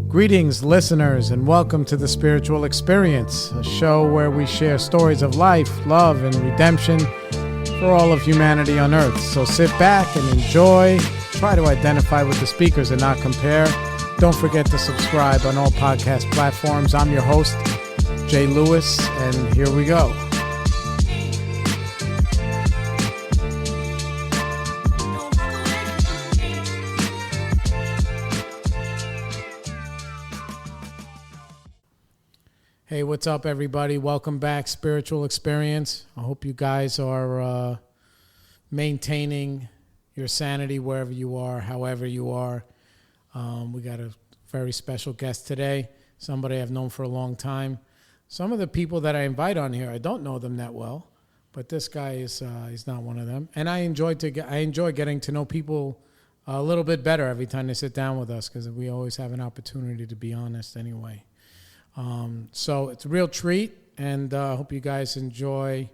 Greetings, listeners, and welcome to The Spiritual Experience, a show where we share stories of life, love, and redemption for all of humanity on Earth. So sit back and enjoy. Try to identify with the speakers and not compare. Don't forget to subscribe on all podcast platforms. I'm your host, Jay Lewis, and here we go. Hey, what's up, everybody? Welcome back, Spiritual Experience. I hope you guys are maintaining your sanity wherever you are, however you are. We got a very special guest today, somebody I've known for a long time. Some of the people that I invite on here, I don't know them that well, but this guy is he's not one of them. And I enjoy getting to know people a little bit better every time they sit down with us, because we always have an opportunity to be honest anyway. So it's a real treat, and I hope you guys enjoy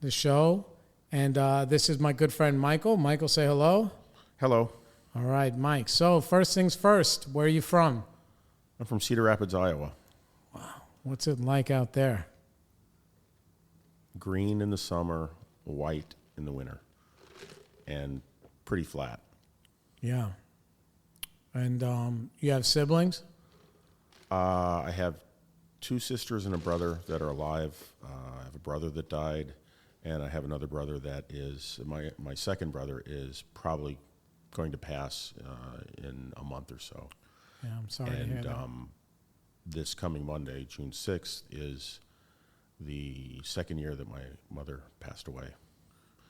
the show. And this is my good friend, Michael. Michael, say hello. Hello. All right, Mike. So first things first, where are you from? I'm from Cedar Rapids, Iowa. Wow. What's it like out there? Green in the summer, white in the winter, and pretty flat. Yeah. And you have siblings? I have two sisters and a brother that are alive. I have a brother that died, and I have another brother that is, my second brother is probably going to pass in a month or so. Yeah, I'm sorry to hear that. This coming Monday, June 6th, is the second year that my mother passed away.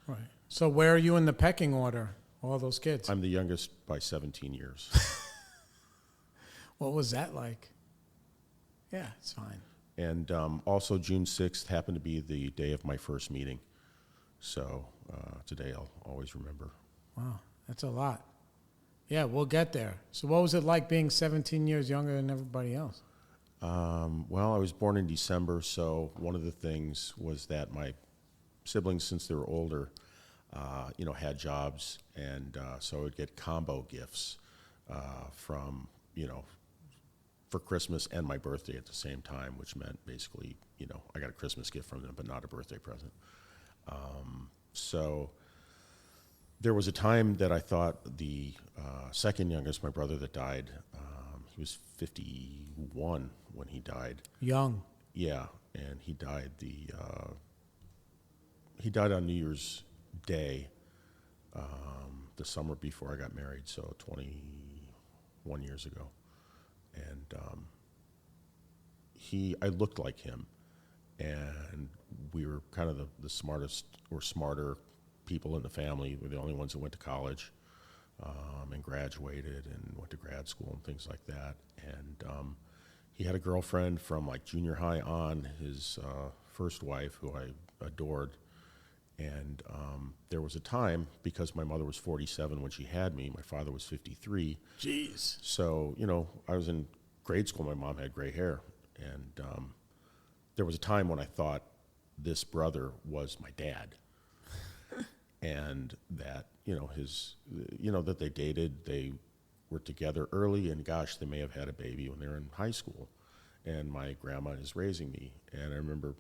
Right. So where are you in the pecking order, all those kids? I'm the youngest by 17 years. What was that like? Yeah, it's fine. And also June 6th happened to be the day of my first meeting. So today I'll always remember. Wow, that's a lot. Yeah, we'll get there. So what was it like being 17 years younger than everybody else? Well, I was born in December, so one of the things was that my siblings, since they were older, had jobs, and so I would get combo gifts from, for Christmas and my birthday at the same time, which meant basically, I got a Christmas gift from them, but not a birthday present. So there was a time that I thought the second youngest, my brother that died, he was 51 when he died. Young. Yeah, and he died on New Year's Day, the summer before I got married, so 21 years ago. And I looked like him, and we were kind of the smartest or smarter people in the family. We were the only ones that went to college and graduated and went to grad school and things like that. And he had a girlfriend from like junior high on, his first wife, who I adored. And there was a time, because my mother was 47 when she had me, my father was 53. Jeez. So, I was in grade school, my mom had gray hair. And there was a time when I thought this brother was my dad. And that, that they dated, they were together early, and gosh, they may have had a baby when they were in high school. And my grandma is raising me. And I remember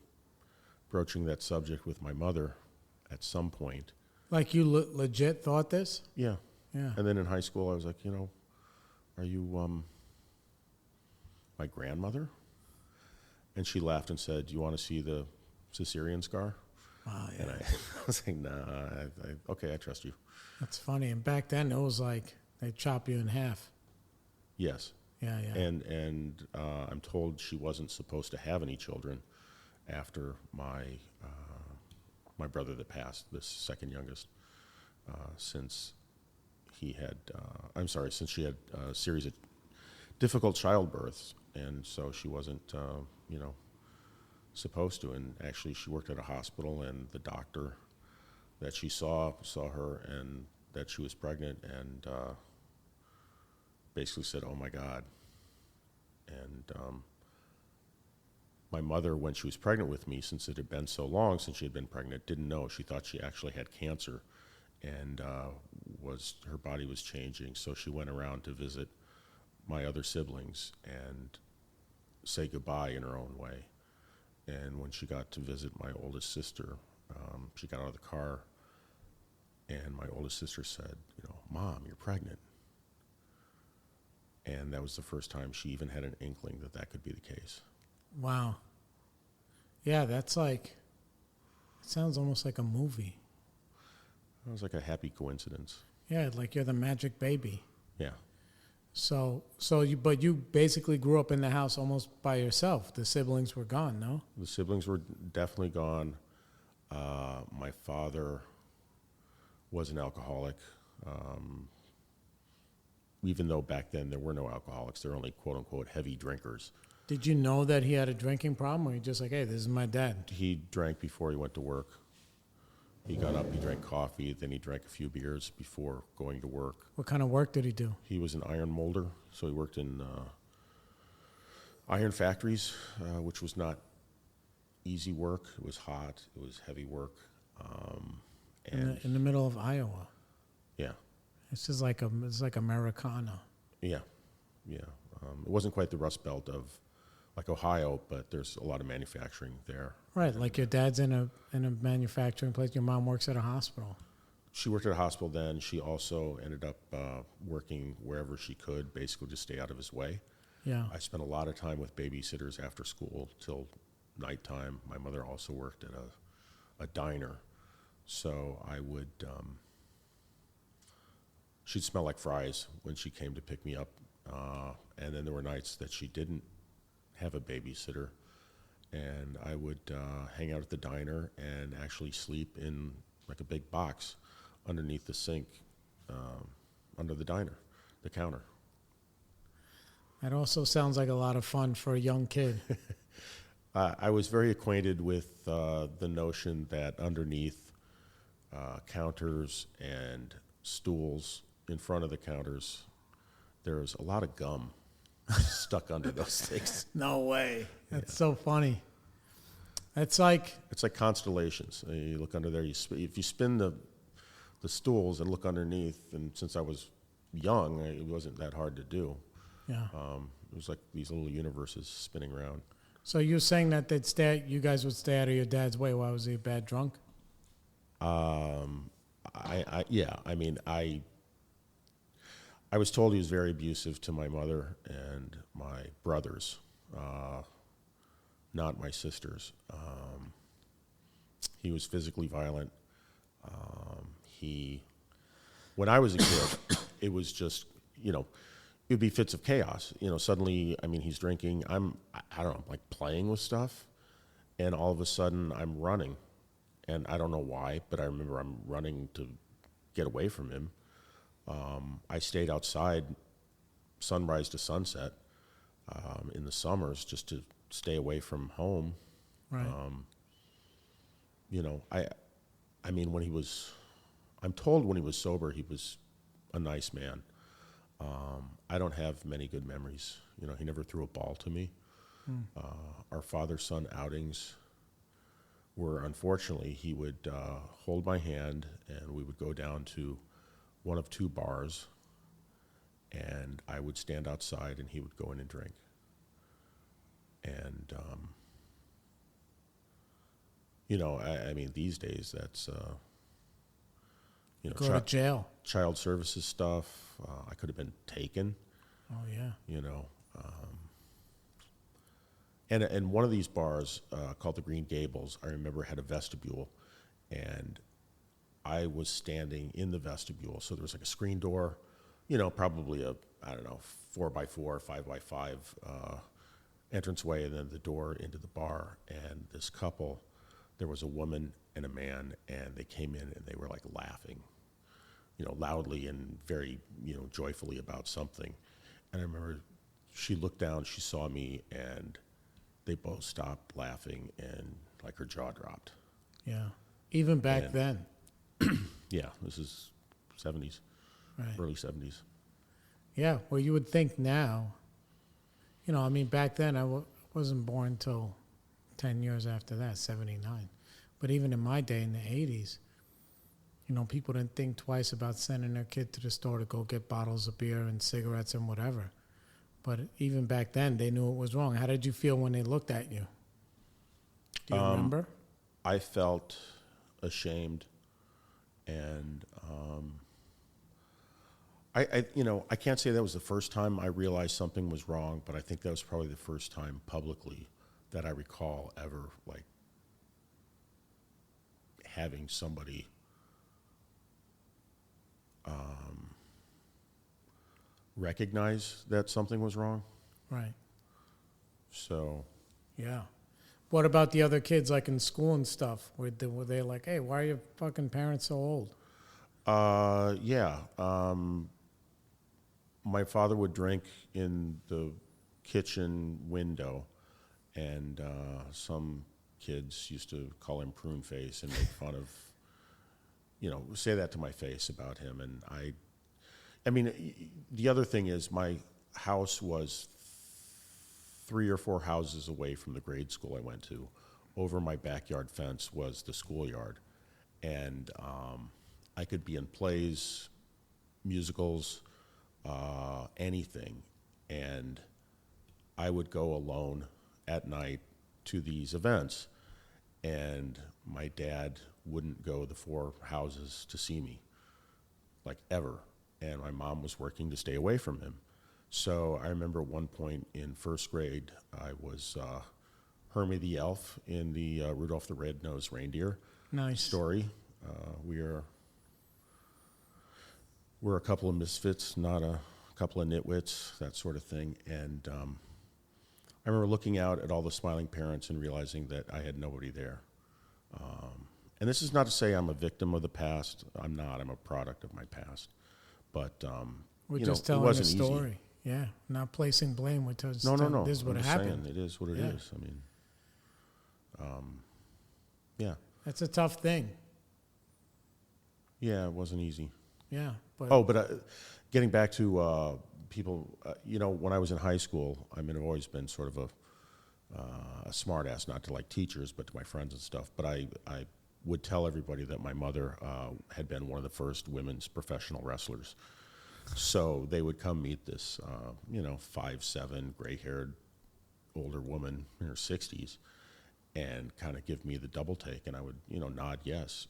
broaching that subject with my mother at some point. Like you legit thought this? Yeah. Yeah. And then in high school, I was like, are you my grandmother? And she laughed and said, do you want to see the cesarean scar? Wow, yeah. And I was like, nah, okay, I trust you. That's funny. And back then, it was like they'd chop you in half. Yes. Yeah, yeah. And I'm told she wasn't supposed to have any children after my brother that passed, this second youngest, since she had a series of difficult childbirths, and so she wasn't, supposed to. And actually, she worked at a hospital, and the doctor that she saw her, and that she was pregnant, and basically said, "Oh my God." And my mother, when she was pregnant with me, since it had been so long since she had been pregnant, didn't know. She thought she actually had cancer, and her body was changing. So she went around to visit my other siblings and say goodbye in her own way. And when she got to visit my oldest sister, she got out of the car, and my oldest sister said, "Mom, you're pregnant." And that was the first time she even had an inkling that that could be the case. Wow. Yeah, that's like, it sounds almost like a movie. It was like a happy coincidence. Yeah, like you're the magic baby. Yeah. But you basically grew up in the house almost by yourself. The siblings were gone, no? The siblings were definitely gone. My father was an alcoholic. Even though back then there were no alcoholics, there were only quote unquote heavy drinkers. Did you know that he had a drinking problem, or you just like, hey, this is my dad? He drank before he went to work. He got up, he drank coffee, then he drank a few beers before going to work. What kind of work did he do? He was an iron molder, so he worked in iron factories, which was not easy work. It was hot, it was heavy work. In the middle of Iowa. Yeah. It's just like Americana. Yeah. It wasn't quite the Rust Belt of like Ohio, but there's a lot of manufacturing there. Right, like your dad's in a manufacturing place. Your mom works at a hospital. She worked at a hospital then. She also ended up working wherever she could, basically to stay out of his way. Yeah. I spent a lot of time with babysitters after school till nighttime. My mother also worked at a diner. So I would, she'd smell like fries when she came to pick me up. And then there were nights that she didn't have a babysitter. And I would hang out at the diner and actually sleep in like a big box underneath the sink, under the diner, the counter. That also sounds like a lot of fun for a young kid. I was very acquainted with the notion that underneath counters and stools in front of the counters, there's a lot of gum stuck under those things. No way. That's so funny. It's like constellations. You look under there. If you spin the stools and look underneath, and since I was young, it wasn't that hard to do. Yeah. It was like these little universes spinning around. So you're saying that you guys would stay out of your dad's way? Why was he a bad drunk? I was told he was very abusive to my mother and my brothers, not my sisters. He was physically violent. When I was a kid, it was just, it'd be fits of chaos. Suddenly, he's drinking. I don't know, like playing with stuff, and all of a sudden I'm running, and I don't know why, but I remember I'm running to get away from him. I stayed outside sunrise to sunset in the summers just to stay away from home. Right. When he was, I'm told when he was sober, he was a nice man. I don't have many good memories. He never threw a ball to me. Our father-son outings were, unfortunately, he would hold my hand and we would go down to one of two bars, and I would stand outside and he would go in and drink. And, these days that's, Go to jail. Child services stuff. I could have been taken. Oh, yeah. And one of these bars called the Green Gables, I remember had a vestibule, and I was standing in the vestibule. So there was like a screen door, probably a, 4x4, 5x5 entranceway, and then the door into the bar. And this couple, there was a woman and a man, and they came in and they were like laughing, loudly and very, joyfully about something. And I remember she looked down, she saw me, and they both stopped laughing, and like her jaw dropped. Yeah. Even back then. Yeah, this is 70s, right. Early 70s. Yeah, well, you would think now, back then I wasn't born till 10 years after that, 79. But even in my day, in the 80s, people didn't think twice about sending their kid to the store to go get bottles of beer and cigarettes and whatever. But even back then, they knew it was wrong. How did you feel when they looked at you? Do you remember? I felt ashamed, and I can't say that was the first time I realized something was wrong, but I think that was probably the first time publicly that I recall ever like having somebody recognize that something was wrong. Right. So, Yeah. What about the other kids, like in school and stuff? Were they like, hey, why are your fucking parents so old? yeah. My father would drink in the kitchen window, and some kids used to call him prune face and make fun of, say that to my face about him. And I mean, the other thing is my house was 3 or 4 houses away from the grade school I went to. Over my backyard fence was the schoolyard. And I could be in plays, musicals, anything. And I would go alone at night to these events. And my dad wouldn't go the 4 houses to see me, like ever. And my mom was working to stay away from him. So I remember at one point in first grade, I was Hermie the elf in the Rudolph the Red-Nosed Reindeer story. We're a couple of misfits, not a couple of nitwits, that sort of thing. And I remember looking out at all the smiling parents and realizing that I had nobody there. And this is not to say I'm a victim of the past. I'm not. I'm a product of my past. But we're just telling the story. Easy. Yeah, not placing blame. We're just no. This is what happened. Saying it is what it is. I mean, yeah. That's a tough thing. Yeah, it wasn't easy. Yeah. But getting back to people, when I was in high school, I mean, I've always been sort of a smart ass, not to like teachers, but to my friends and stuff. But I would tell everybody that my mother had been one of the first women's professional wrestlers. So they would come meet this, 5'7", gray-haired, older woman in her 60s, and kind of give me the double take, and I would, nod yes,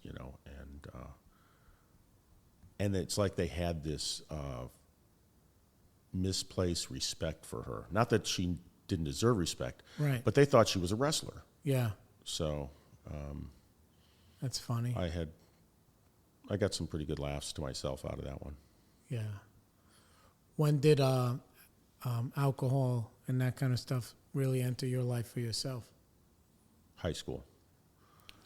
and it's like they had this misplaced respect for her. Not that she didn't deserve respect, right? But they thought she was a wrestler. Yeah. So that's funny. I got some pretty good laughs to myself out of that one. Yeah. When did alcohol and that kind of stuff really enter your life for yourself? High school.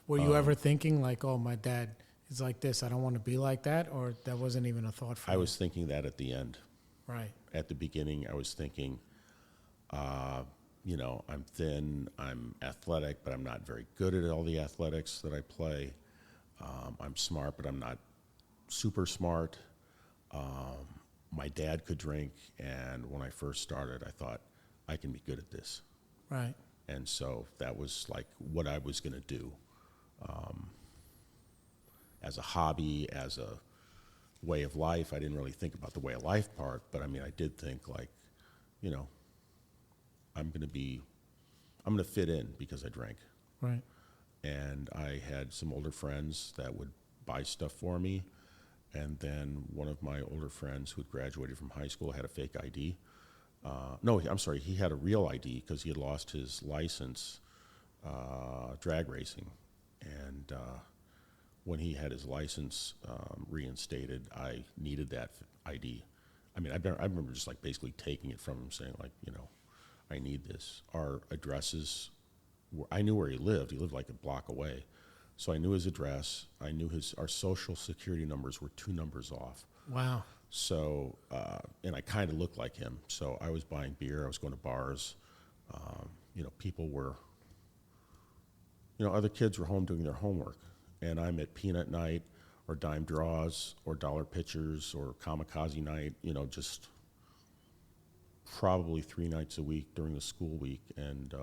Were you ever thinking like, oh, my dad is like this, I don't want to be like that? Or that wasn't even a thought for you? I was thinking that at the end. Right. At the beginning, I was thinking, I'm thin, I'm athletic, but I'm not very good at all the athletics that I play. I'm smart, but I'm not super smart. My dad could drink, and when I first started, I thought, I can be good at this. Right. And so that was like what I was going to do. As a hobby, as a way of life, I didn't really think about the way of life part, but I mean, I did think like, I'm going to fit in because I drank. Right. And I had some older friends that would buy stuff for me. And then one of my older friends who had graduated from high school had a fake ID. He had a real ID because he had lost his license drag racing. And when he had his license reinstated, I needed that ID. I mean, I remember just like basically taking it from him, saying like, I need this. Our addresses, I knew where he lived. He lived like a block away. So I knew his address. I knew our social security numbers were 2 numbers off. Wow. So, and I kind of looked like him. So I was buying beer. I was going to bars. People were, other kids were home doing their homework. And I'm at peanut night or dime draws or dollar pitchers or kamikaze night, just probably 3 nights a week during the school week. And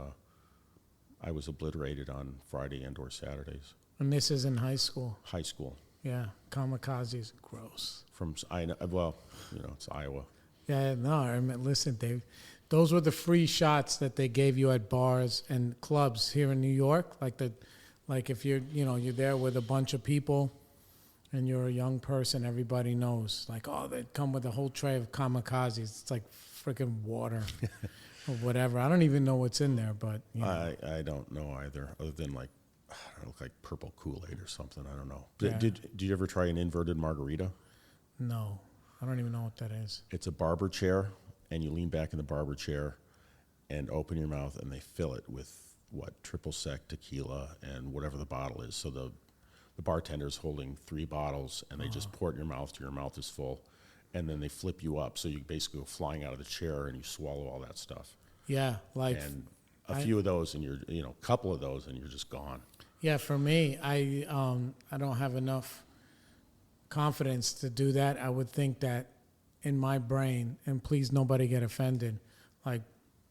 I was obliterated on Friday and or Saturdays. And this is in high school? High school. Yeah, kamikazes, gross. It's Iowa. Yeah, no, I mean, listen, Dave, Those were the free shots that they gave you at bars and clubs here in New York. Like if you're there with a bunch of people and you're a young person, everybody knows. Like, oh, they come with a whole tray of kamikazes. It's like freaking water or whatever. I don't even know what's in there, but I don't know either, other than like, I don't know, like purple Kool-Aid or something. I don't know. Yeah. Did you ever try an inverted margarita? No, I don't even know what that is. It's a barber chair, and you lean back in the barber chair and open your mouth, and they fill it with triple sec tequila and whatever the bottle is. So the bartender's holding 3 bottles, and they just pour it in your mouth till your mouth is full, and then they flip you up, so you basically go flying out of the chair and you swallow all that stuff. Yeah, like And a few of those, and a couple of those, and you're just gone. yeah. For me, I don't have enough confidence to do that. I would think that in my brain, and please nobody get offended, like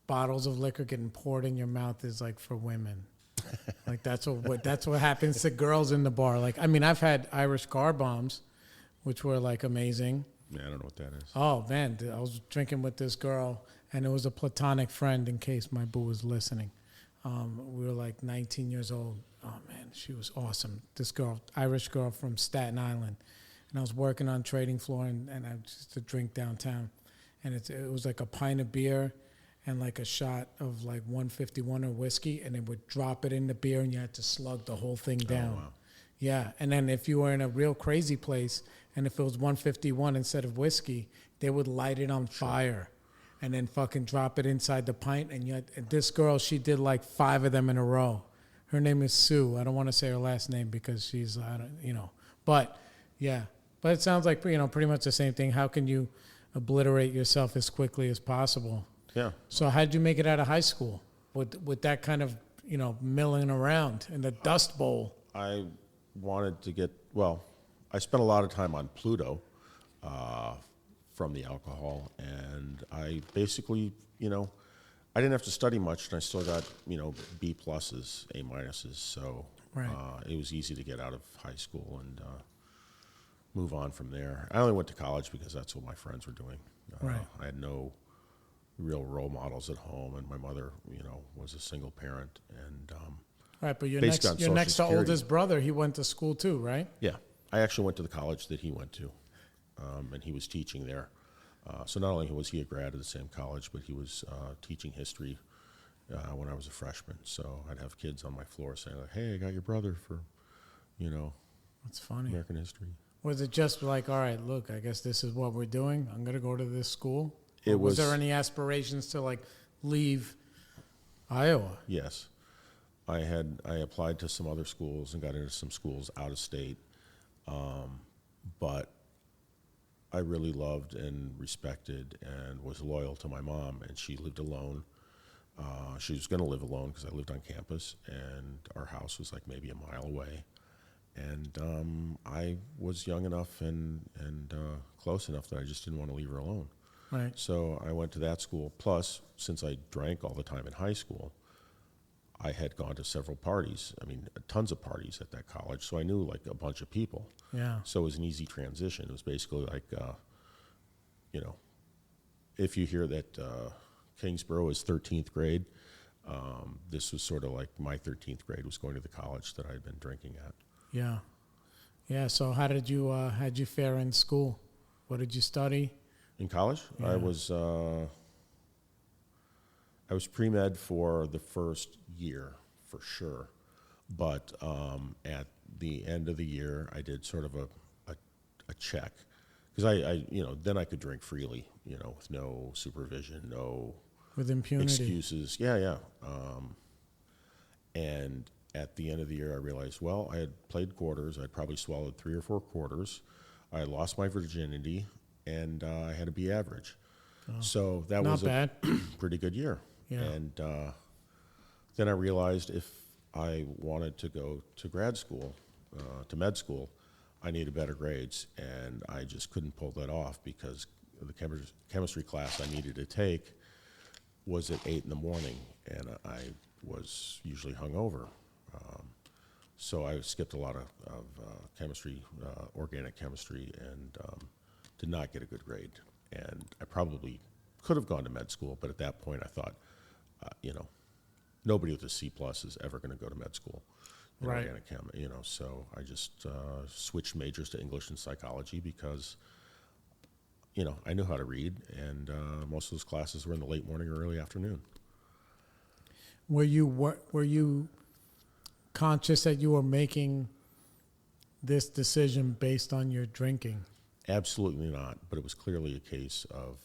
bottles of liquor getting poured in your mouth is like for women. Like that's what happens to girls in the bar. Like, I mean, I've had Irish car bombs, which were like amazing. Yeah, I don't know what that is. Oh man, I was drinking with this girl, and it was a platonic friend. In case my boo was listening, we were like 19 years old. Oh man, she was awesome. This girl, Irish girl from Staten Island, and I was working on trading floor, and I used to drink downtown, and it was like a pint of beer and like a shot of like 151 or whiskey, and they would drop it in the beer, and you had to slug the whole thing down. Oh, wow. Yeah, and then if you were in a real crazy place, and if it was 151 instead of whiskey, they would light it on fire, and then fucking drop it inside the pint. And this girl, she did like 5 of them in a row. Her name is Sue. I don't want to say her last name because she's, but yeah. But it sounds like, pretty much the same thing. How can you obliterate yourself as quickly as possible? Yeah. So how'd you make it out of high school with that kind of, milling around in the Dust Bowl? I wanted to I spent a lot of time on Pluto from the alcohol, and I basically, I didn't have to study much, and I still got, B pluses, A minuses, so Right. It was easy to get out of high school and move on from there. I only went to college because that's what my friends were doing. Right. I had no real role models at home, and my mother, was a single parent, and Right, but your based on next Social to Security. oldest brother, he went to school too, right? Yeah, I actually went to the college that he went to, and he was teaching there. So not only was he a grad at the same college, but he was teaching history when I was a freshman. So I'd have kids on my floor saying, like, "Hey, I got your brother for, That's funny. American history." Was it just like, all right, look, I guess this is what we're doing. I'm going to go to this school? It Or was there any aspirations to like leave Iowa? Yes. I applied to some other schools and got into some schools out of state, but I really loved and respected and was loyal to my mom, and she lived alone. She was going to live alone because I lived on campus, and our house was like maybe a mile away. And I was young enough and close enough that I just didn't want to leave her alone. Right. So I went to that school. Plus, since I drank all the time in high school, I had gone to several parties. I mean, tons of parties at that college. So I knew like a bunch of people. Yeah. So it was an easy transition. It was basically like, if you hear that Kingsborough is 13th grade, this was sort of like my 13th grade was going to the college that I had been drinking at. Yeah. Yeah. So how'd you fare in school? What did you study? In college, Yeah. I was pre-med for the first year, for sure. But at the end of the year, I did sort of a check. Because then I could drink freely, with no supervision, no With impunity. excuses. Yeah. And at the end of the year, I realized, well, I had played quarters. I'd probably swallowed 3 or 4 quarters. I had lost my virginity, and I had to be average. Oh. So that Not was bad. a pretty good year. Yeah. And then I realized if I wanted to go to grad school, to med school, I needed better grades, and I just couldn't pull that off because the chemistry class I needed to take was at 8 in the morning, and I was usually hungover. So I skipped a lot of chemistry, organic chemistry, and did not get a good grade. And I probably could have gone to med school, but at that point I thought, nobody with a C+ is ever going to go to med school in Right. organic chem, so I just switched majors to English and psychology because, I knew how to read, and most of those classes were in the late morning or early afternoon. Were you conscious that you were making this decision based on your drinking? Absolutely not, but it was clearly a case of...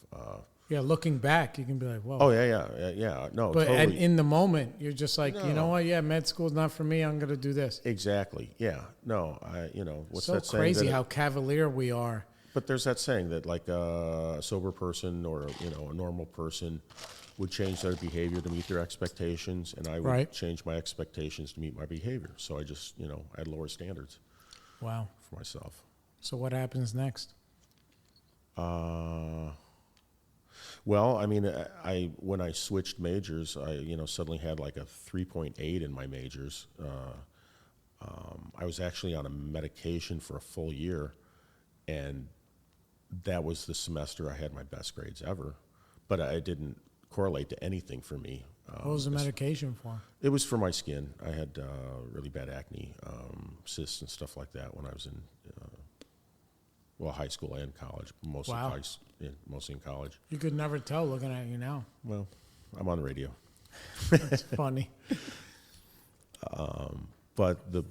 Yeah, looking back, you can be like, whoa. oh, yeah, no, But totally. in the moment, you're just like, you know No. what? Yeah, med school's not for me. I'm going to do this. Exactly, yeah. No, what's So that saying? crazy that how cavalier we are. But there's that saying that like a sober person or, a normal person would change their behavior to meet their expectations, and I would Right. change my expectations to meet my behavior. So I just, I had lower standards Wow. for myself. So what happens next? Well, I mean, when I switched majors, I suddenly had like a 3.8 in my majors. I was actually on a medication for a full year, and that was the semester I had my best grades ever. But I didn't correlate to anything for me. What was the medication for? It was for my skin. I had really bad acne, cysts and stuff like that when I was in high school and college, mostly Wow. mostly in college. You could never tell looking at you now. Well, I'm on the radio. It's funny. But and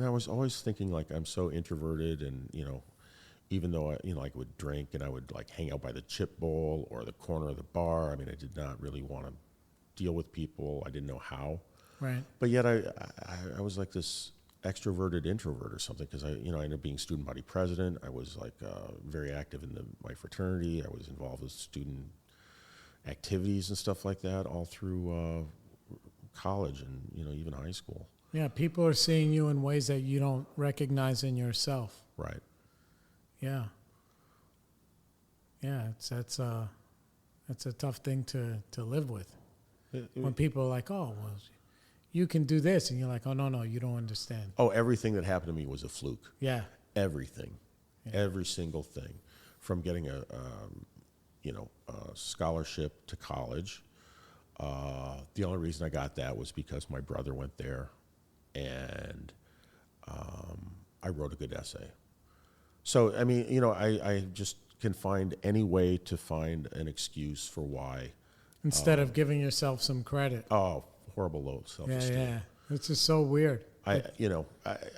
I was always thinking like I'm so introverted, and even though I would drink and I would like hang out by the chip bowl or the corner of the bar. I mean, I did not really want to deal with people. I didn't know how. Right. But yet I was like this extroverted introvert or something, because I ended up being student body president. I was like very active in my fraternity. I was involved with student activities and stuff like that all through college and even high school. Yeah, people are seeing you in ways that you don't recognize in yourself. Right. Yeah. Yeah, that's a tough thing to live with. When people are like, oh, well, you can do this. And you're like, oh, no, you don't understand. Oh, everything that happened to me was a fluke. Yeah. Everything. Yeah. Every single thing. From getting a scholarship to college. The only reason I got that was because my brother went there, and I wrote a good essay. So, I mean, I just can find any way to find an excuse for why. Instead of giving yourself some credit. Oh, horrible low self-esteem. Yeah. It's just so weird. I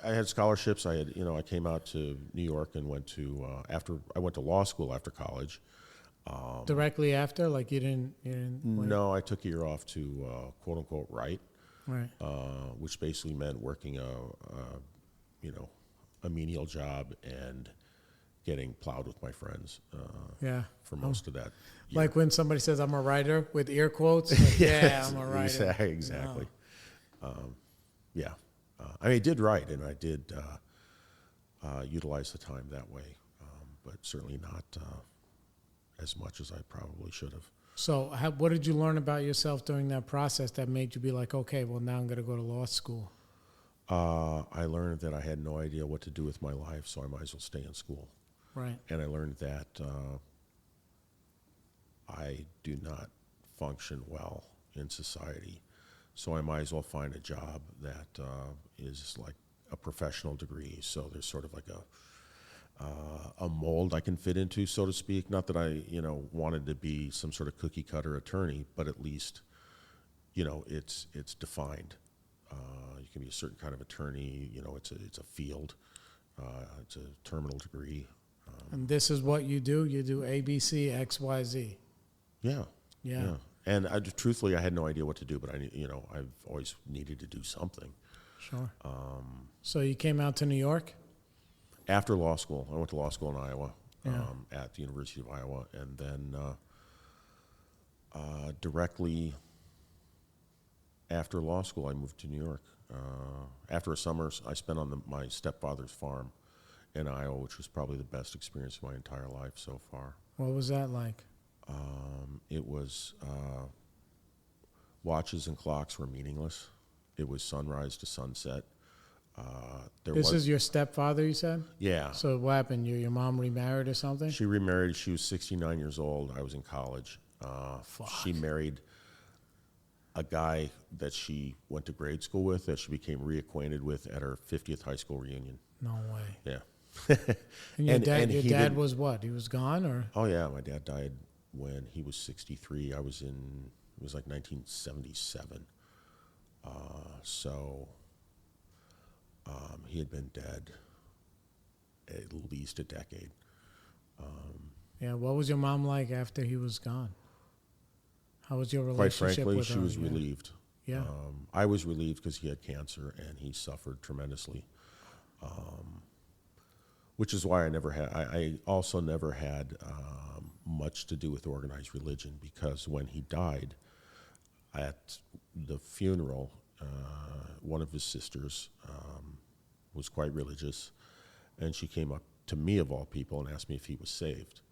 had scholarships. I came out to New York and went to I went to law school after college. Directly after, like you didn't. Wait. No, I took a year off to quote unquote write, Right. which basically meant working a menial job and getting plowed with my friends. Yeah. For most of that. year. Like when somebody says, I'm a writer with ear quotes. Like, Yes, yeah, I'm a writer. Exactly. Yeah. I mean, I did write, and I did utilize the time that way, but certainly not as much as I probably should have. So what did you learn about yourself during that process that made you be like, okay, well, now I'm going to go to law school? I learned that I had no idea what to do with my life, so I might as well stay in school. Right. And I learned that I do not function well in society, so I might as well find a job that is like a professional degree. So there's sort of like a mold I can fit into, so to speak. Not that I, wanted to be some sort of cookie cutter attorney, but at least, it's defined. You can be a certain kind of attorney. It's a field. It's a terminal degree. And this is what you do? You do A, B, C, X, Y, Z. Yeah. Yeah. And truthfully, I had no idea what to do, but I've always needed to do something. Sure. So you came out to New York? After law school, I went to law school in Iowa, Yeah. at the University of Iowa, and then directly after law school, I moved to New York. After a summer I spent on my stepfather's farm in Iowa, which was probably the best experience of my entire life so far. What was that like? It was watches and clocks were meaningless. It was sunrise to sunset. This is your stepfather, you said? Yeah. So what happened? Your mom remarried or something? She remarried. She was 69 years old. I was in college. She married a guy that she went to grade school with that she became reacquainted with at her 50th high school reunion. No way. Yeah. And your dad was what? He was gone, or? Oh, yeah. My dad died when he was 63. It was like 1977. He had been dead at least a decade. Yeah, what was your mom like after he was gone? How was your Quite relationship frankly, with her? she was relieved. Yeah. I was relieved because he had cancer and he suffered tremendously. Which is why I also never had much to do with organized religion, because when he died, at the funeral, one of his sisters was quite religious, and she came up to me, of all people, and asked me if he was saved.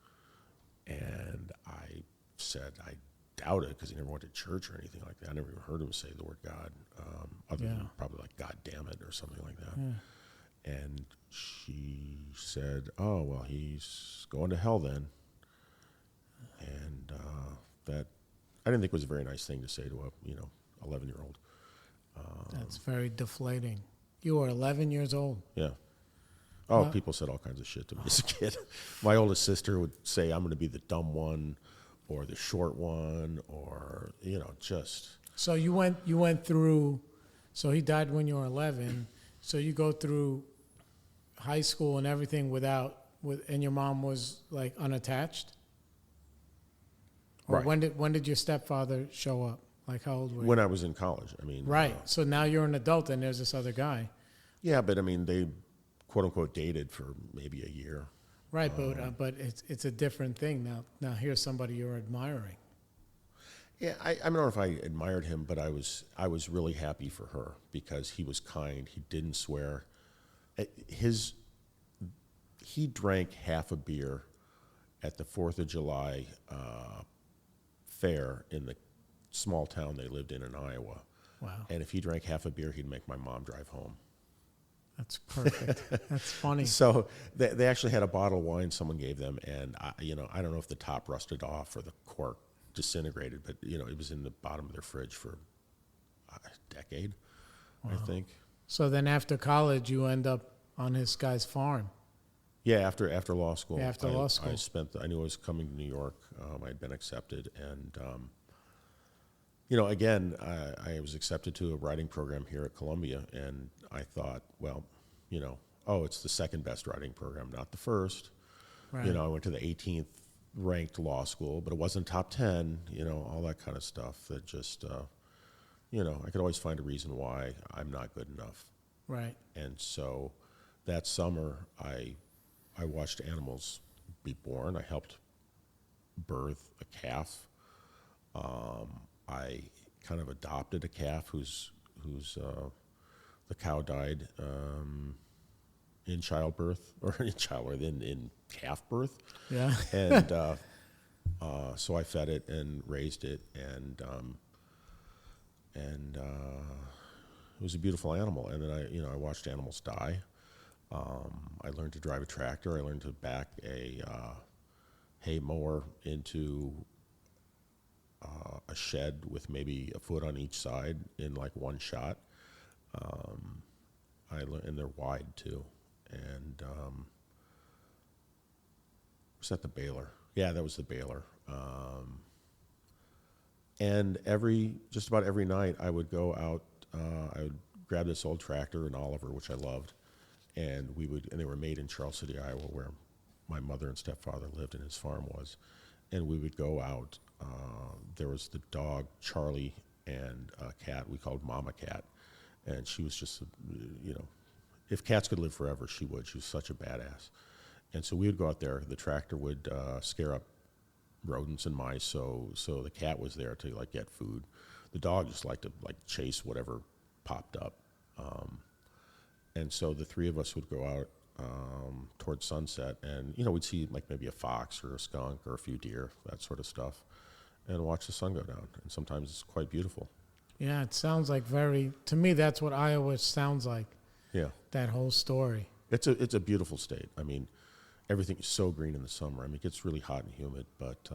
And I said I doubt it, because he never went to church or anything like that. I never even heard him say the word God, other than probably like "God damn it" or something like that. Yeah. And she said, "Oh, well, he's going to hell then." And that I didn't think was a very nice thing to say to a 11-year-old. That's very deflating. You were 11 years old. Yeah. Oh, people said all kinds of shit to me as a kid. My oldest sister would say I'm going to be the dumb one, or the short one, or just. So you went through. So he died when you were 11. So you go through high school and everything and your mom was like unattached. Or right. When did your stepfather show up? Like, how old were you? When I was in college. I mean. Right. So now you're an adult and there's this other guy. Yeah, but I mean, they quote unquote dated for maybe a year. Right, but it's a different thing now. Now here's somebody you're admiring. Yeah, I don't know if I admired him, but I was really happy for her, because he was kind. He didn't swear. He drank half a beer at the 4th of July fair in the small town they lived in Iowa. Wow. And if he drank half a beer, he'd make my mom drive home. That's perfect. That's funny. So they actually had a bottle of wine someone gave them, and I don't know if the top rusted off or the cork disintegrated, but it was in the bottom of their fridge for a decade, I think. So then after college, you end up on this guy's farm. Yeah, after law school. Yeah, after law school. I knew I was coming to New York. I'd been accepted, and again, I was accepted to a writing program here at Columbia, and I thought, well, it's the second best writing program, not the first. Right. I went to the 18th ranked law school, but it wasn't top 10, all that kind of stuff that just, I could always find a reason why I'm not good enough. Right. And so that summer, I watched animals be born. I helped birth a calf. I kind of adopted a calf whose the cow died in childbirth, or in calf birth. Yeah. And so I fed it and raised it, and it was a beautiful animal. And then I watched animals die. I learned to drive a tractor. I learned to back a hay mower into a shed with maybe a foot on each side in like one shot. And they're wide too. And was that the baler? Yeah, that was the baler. And just about every night I would go out, I would grab this old tractor, an Oliver, which I loved, and they were made in Charles City, Iowa, where my mother and stepfather lived and his farm was. And we would go out. There was the dog, Charlie, and a cat we called Mama Cat. And she was just, if cats could live forever, she would. She was such a badass. And so we would go out there. The tractor would scare up rodents and mice, so the cat was there to get food. The dog just liked to chase whatever popped up. And so the three of us would go out towards sunset, and we'd see maybe a fox or a skunk or a few deer, that sort of stuff, and watch the sun go down. And sometimes it's quite beautiful. Yeah, it sounds like to me that's what Iowa sounds like. Yeah. that whole story. It's a beautiful state. I mean, everything is so green in the summer. I mean, it gets really hot and humid, but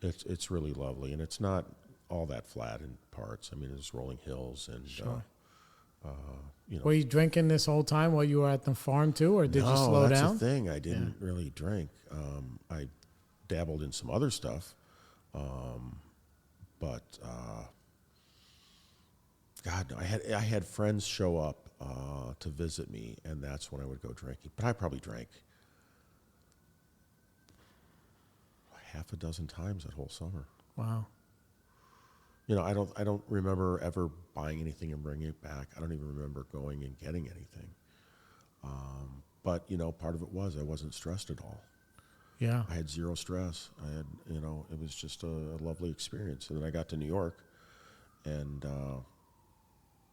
it's really lovely, and it's not all that flat in parts. I mean, there's rolling hills, and Sure. you know. Were you drinking this whole time while you were at the farm too, or did you slow that's down? the thing. I didn't really drink. I dabbled in some other stuff, but God, I had friends show up to visit me, and that's when I would go drinking. But I probably drank half a dozen times that whole summer. Wow. You know, I don't remember ever buying anything and bringing it back. I don't even remember going and getting anything. But you know, part of it was I wasn't stressed at all. Yeah. I had zero stress. I had, you know, it was just a lovely experience. And then I got to New York, and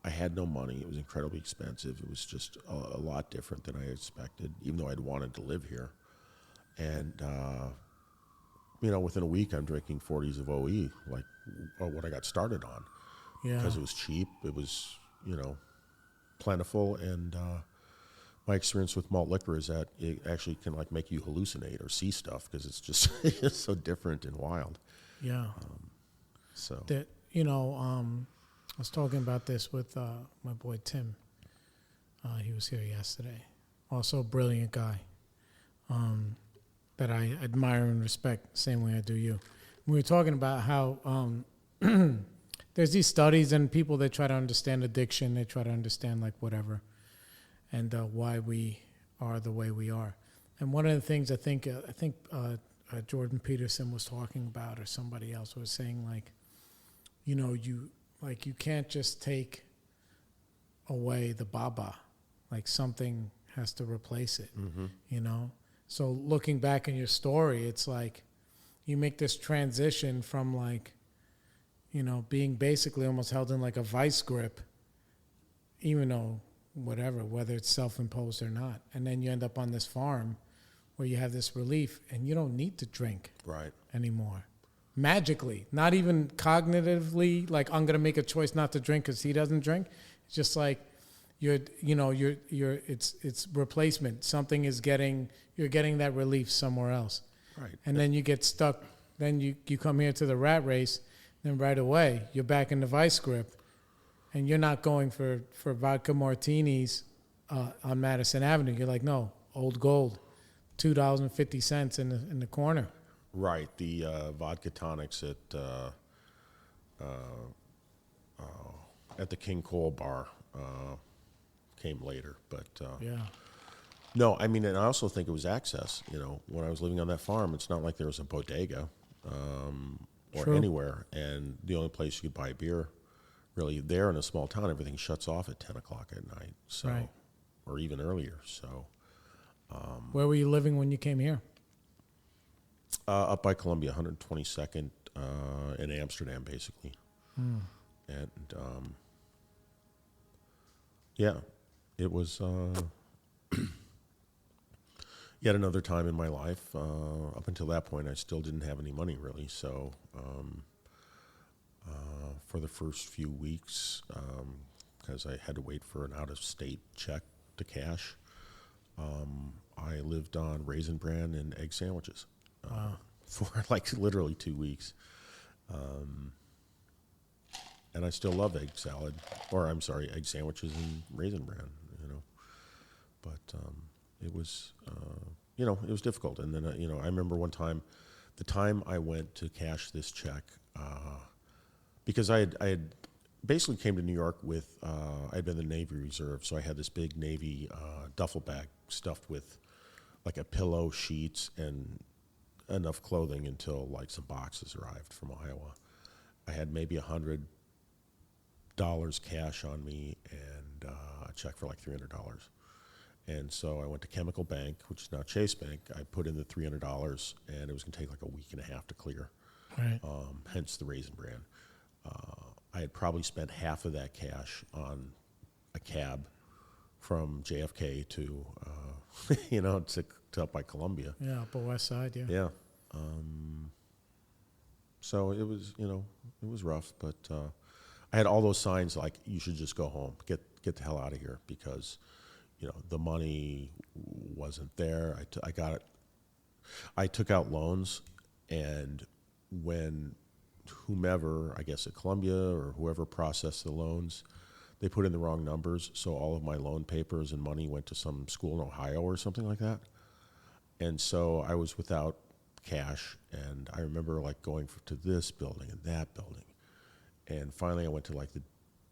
I had no money. It was incredibly expensive. It was just a lot different than I expected, even though I'd wanted to live here. And you know, within a week, I'm drinking 40s of OE, like what I got started on. Yeah. Because it was cheap. It was, you know, plentiful. And my experience with malt liquor is that it actually can like make you hallucinate or see stuff because it's just it's so different and wild. Yeah. So That, you know, I was talking about this with my boy Tim. He was here yesterday. Also a brilliant guy that I admire and respect, same way I do you. We were talking about how there's these studies and people that try to understand addiction, they try to understand like whatever, and why we are the way we are. And one of the things I think Jordan Peterson was talking about, or somebody else was saying, like, you know, you can't just take away the baba, like something has to replace it, you know? So looking back in your story, it's like you make this transition from like, you know, being basically almost held in like a vice grip, even though whether it's self-imposed or not. And then you end up on this farm where you have this relief and you don't need to drink anymore. Magically, not even cognitively, like I'm going to make a choice not to drink because he doesn't drink. It's just like it's replacement. Something is you're getting that relief somewhere else. Right. And then you get stuck. Then you come here to the rat race. Then right away, you're back in the vice grip. And you're not going for vodka martinis on Madison Avenue. You're like, no, Old Gold, $2.50 in the corner. Right. The vodka tonics at the King Cole bar came later, but Yeah. no, I mean, and I also think it was access. You know, when I was living on that farm, it's not like there was a bodega or True. anywhere, and the only place you could buy beer, really, there in a small town, everything shuts off at 10 o'clock at night, so Right. or even earlier. So Where were you living when you came here? up by Columbia, 122nd in Amsterdam, basically. And yeah, it was yet another time in my life. Up until that point, I still didn't have any money, really. So for the first few weeks, because I had to wait for an out-of-state check to cash, I lived on Raisin Bran and egg sandwiches for like literally 2 weeks. And I still love egg salad, or I'm sorry, egg sandwiches and Raisin Bran, you know. But it was, you know, it was difficult. And then, you know, I remember one time, the time I went to cash this check, because I had basically came to New York with, I'd been in the Navy Reserve, so I had this big Navy duffel bag stuffed with like a pillow, sheets, and enough clothing until like some boxes arrived from Iowa. I had maybe $100 cash on me and a check for like $300. And so I went to Chemical Bank, which is now Chase Bank. I put in the $300, and it was going to take like a week and a half to clear. Right. Hence the Raisin Bran. I had probably spent half of that cash on a cab from JFK to, you know, to up by Columbia. Yeah, Upper West Side, yeah. Yeah. So it was, you know, it was rough, but I had all those signs like you should just go home, get get the hell out of here because, the money wasn't there. I got it. I took out loans, and when whomever, I guess at Columbia or whoever processed the loans, they put in the wrong numbers, so all of my loan papers and money went to some school in Ohio or something like that. And so I was without cash, and I remember like going to this building and that building. And finally I went to like the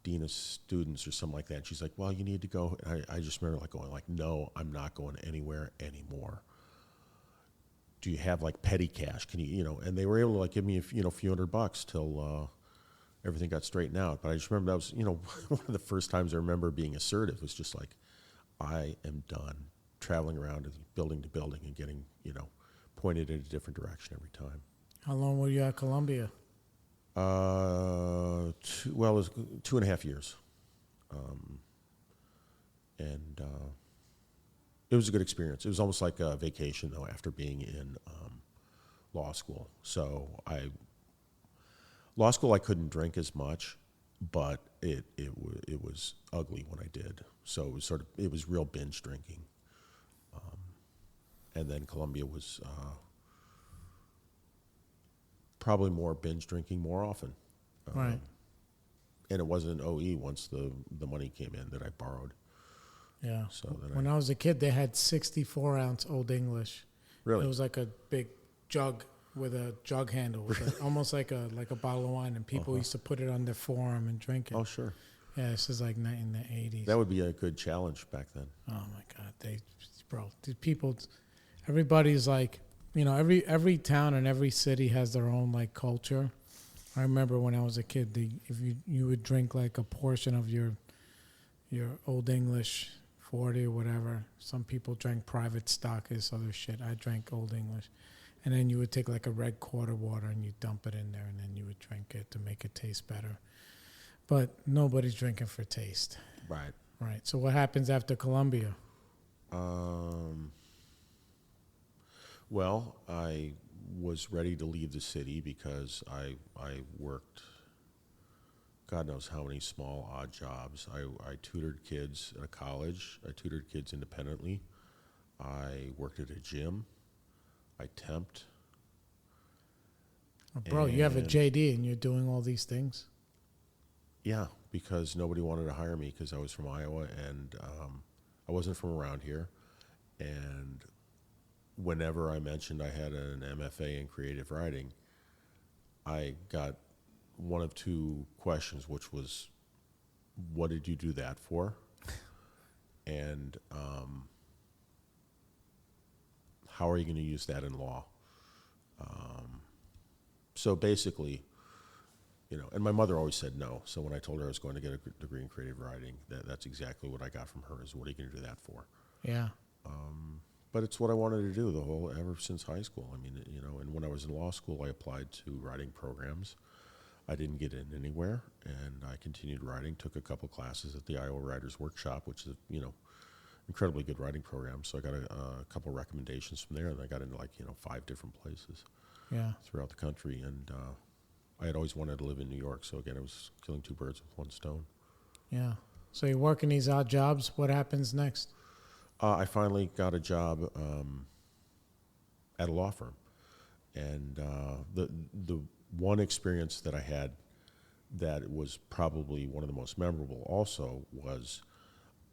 dean of students or something like that. And she's like, well, you need to go. And I just remember like going like, no, I'm not going anywhere anymore. Do you have like petty cash? Can you, and they were able to like give me a few $100 till everything got straightened out. But I just remember that was, one of the first times I remember being assertive. Was just like, I am done traveling around building to building and getting, pointed in a different direction every time. How long were you at Columbia? It was 2.5 years. And it was a good experience. It was almost like a vacation, though, after being in law school. So law school, I couldn't drink as much, but it was ugly when I did. So it was real binge drinking. And then Columbia was probably more binge drinking more often. Right. And it wasn't OE once the money came in that I borrowed. Yeah. So when I was a kid, they had 64-ounce Old English. Really? It was like a big jug with a jug handle, almost like a bottle of wine, and people used to put it on their forearm and drink it. Oh, sure. Yeah, this is like in the 80s. That would be a good challenge back then. Oh my God, these people, everybody's like, every town and every city has their own like culture. I remember when I was a kid, if you would drink like a portion of your Old English 40 or whatever. Some people drank private stock, this other shit. I drank Old English. And then you would take like a red quarter water and you dump it in there, and then you would drink it to make it taste better. But nobody's drinking for taste. Right. Right. So what happens after Columbia? Well, I was ready to leave the city because I worked God knows how many small, odd jobs. I tutored kids at a college. I tutored kids independently. I worked at a gym. I temped. Oh, bro, you have a JD and you're doing all these things? Yeah, because nobody wanted to hire me because I was from Iowa and I wasn't from around here. And whenever I mentioned I had an MFA in creative writing, I got one of two questions, which was, what did you do that for? And how are you going to use that in law? So basically, and my mother always said no. So when I told her I was going to get a degree in creative writing, that's exactly what I got from her is, what are you going to do that for? Yeah. But it's what I wanted to do ever since high school. I mean, and when I was in law school, I applied to writing programs. I didn't get in anywhere, and I continued writing, took a couple classes at the Iowa Writers Workshop, which is, incredibly good writing program. So I got a couple recommendations from there, and I got into 5 different places throughout the country. And I had always wanted to live in New York, so again, I was killing 2 birds with 1 stone. Yeah. So you're working these odd jobs. What happens next? I finally got a job at a law firm. And the one experience that I had that was probably one of the most memorable also was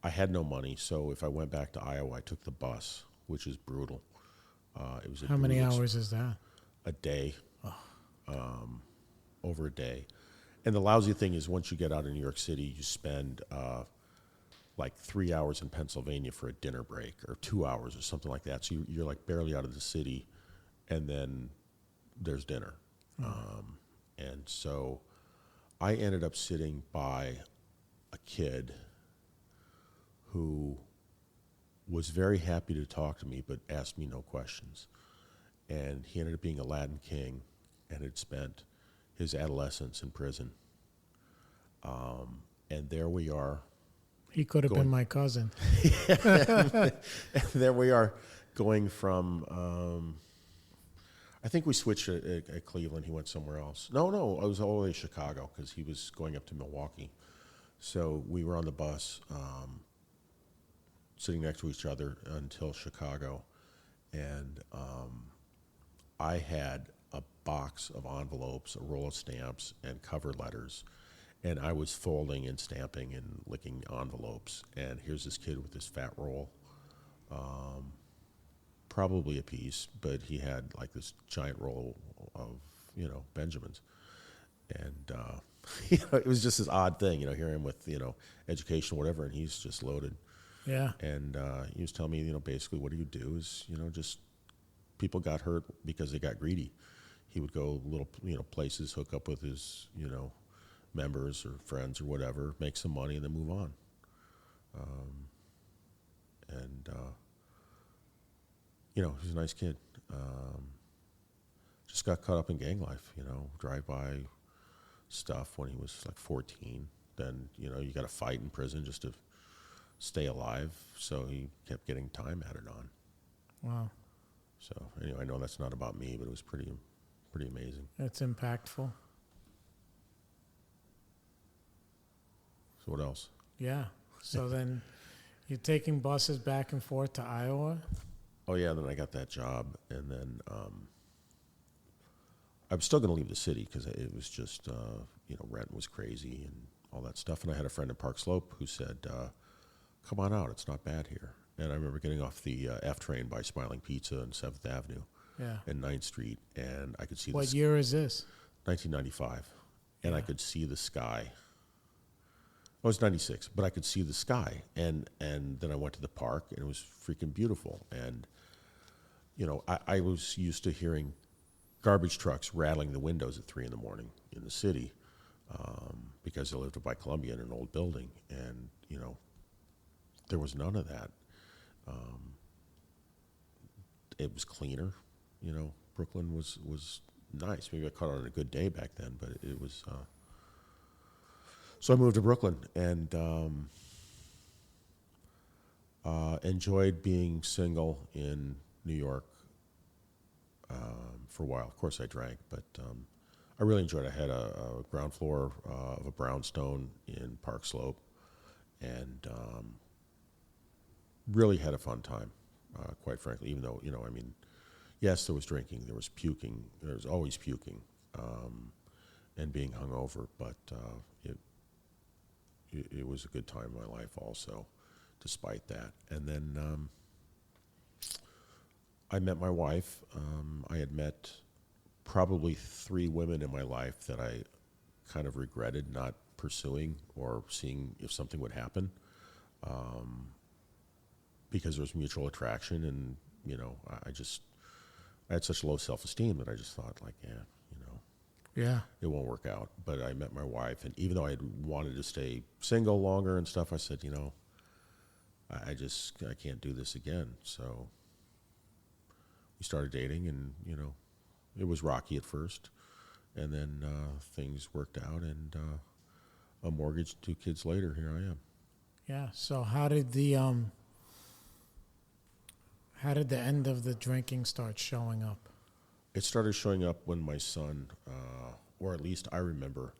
I had no money, so if I went back to Iowa, I took the bus, which is brutal. It was How many hours is that? A day, over a day. And the lousy thing is once you get out of New York City, you spend 3 hours in Pennsylvania for a dinner break, or 2 hours or something like that. So you're like barely out of the city, and then there's dinner. And so I ended up sitting by a kid who was very happy to talk to me but asked me no questions. And he ended up being a Latin king and had spent his adolescence in prison. And there we are. He could have been my cousin. And there we are going from... I think we switched at Cleveland. He went somewhere else. No, I was all the way to Chicago because he was going up to Milwaukee. So we were on the bus, sitting next to each other until Chicago, and I had a box of envelopes, a roll of stamps, and cover letters, and I was folding and stamping and licking envelopes. And here's this kid with this fat roll, probably a piece, but he had like this giant roll of Benjamins, and it was just this odd thing, hearing him with education, or whatever, and he's just loaded. Yeah. And he was telling me, basically what he would do is, just people got hurt because they got greedy. He would go little, places, hook up with his, members or friends or whatever, make some money, and then move on. He's a nice kid. Just got caught up in gang life, drive-by stuff when he was like 14. Then, you got to fight in prison just to stay alive. So he kept getting time added on. Wow. So anyway, I know that's not about me, but it was pretty amazing. That's impactful. So what else? Yeah. So then you're taking buses back and forth to Iowa? Oh, yeah, then I got that job, and then I was still going to leave the city because it was just, rent was crazy and all that stuff. And I had a friend in Park Slope who said, come on out, it's not bad here. And I remember getting off the F train by Smiling Pizza on 7th Avenue and 9th Street, and I could see What year is this? 1995. And I could see the sky. Oh, it was 96, but I could see the sky. And then I went to the park, and it was freaking beautiful. And, I was used to hearing garbage trucks rattling the windows at 3 in the morning in the city because I lived by Columbia in an old building. And, there was none of that. It was cleaner. Brooklyn was nice. Maybe I caught it on a good day back then, but it was... So I moved to Brooklyn and enjoyed being single in New York for a while. Of course, I drank, but I really enjoyed it. I had a ground floor of a brownstone in Park Slope, and really had a fun time, quite frankly, even though, yes, there was drinking, there was puking, there was always puking, and being hungover, but it was a good time in my life also, despite that. And then I met my wife. I had met probably 3 women in my life that I kind of regretted not pursuing or seeing if something would happen, because there was mutual attraction, and I had such low self-esteem that I just thought, like, Yeah. it won't work out. But I met my wife, and even though I had wanted to stay single longer and stuff, I said, I can't do this again. So we started dating, and, it was rocky at first. And then things worked out, and a mortgage, 2 kids later, here I am. Yeah. So how did the end of the drinking start showing up? It started showing up when my son, or at least I remember,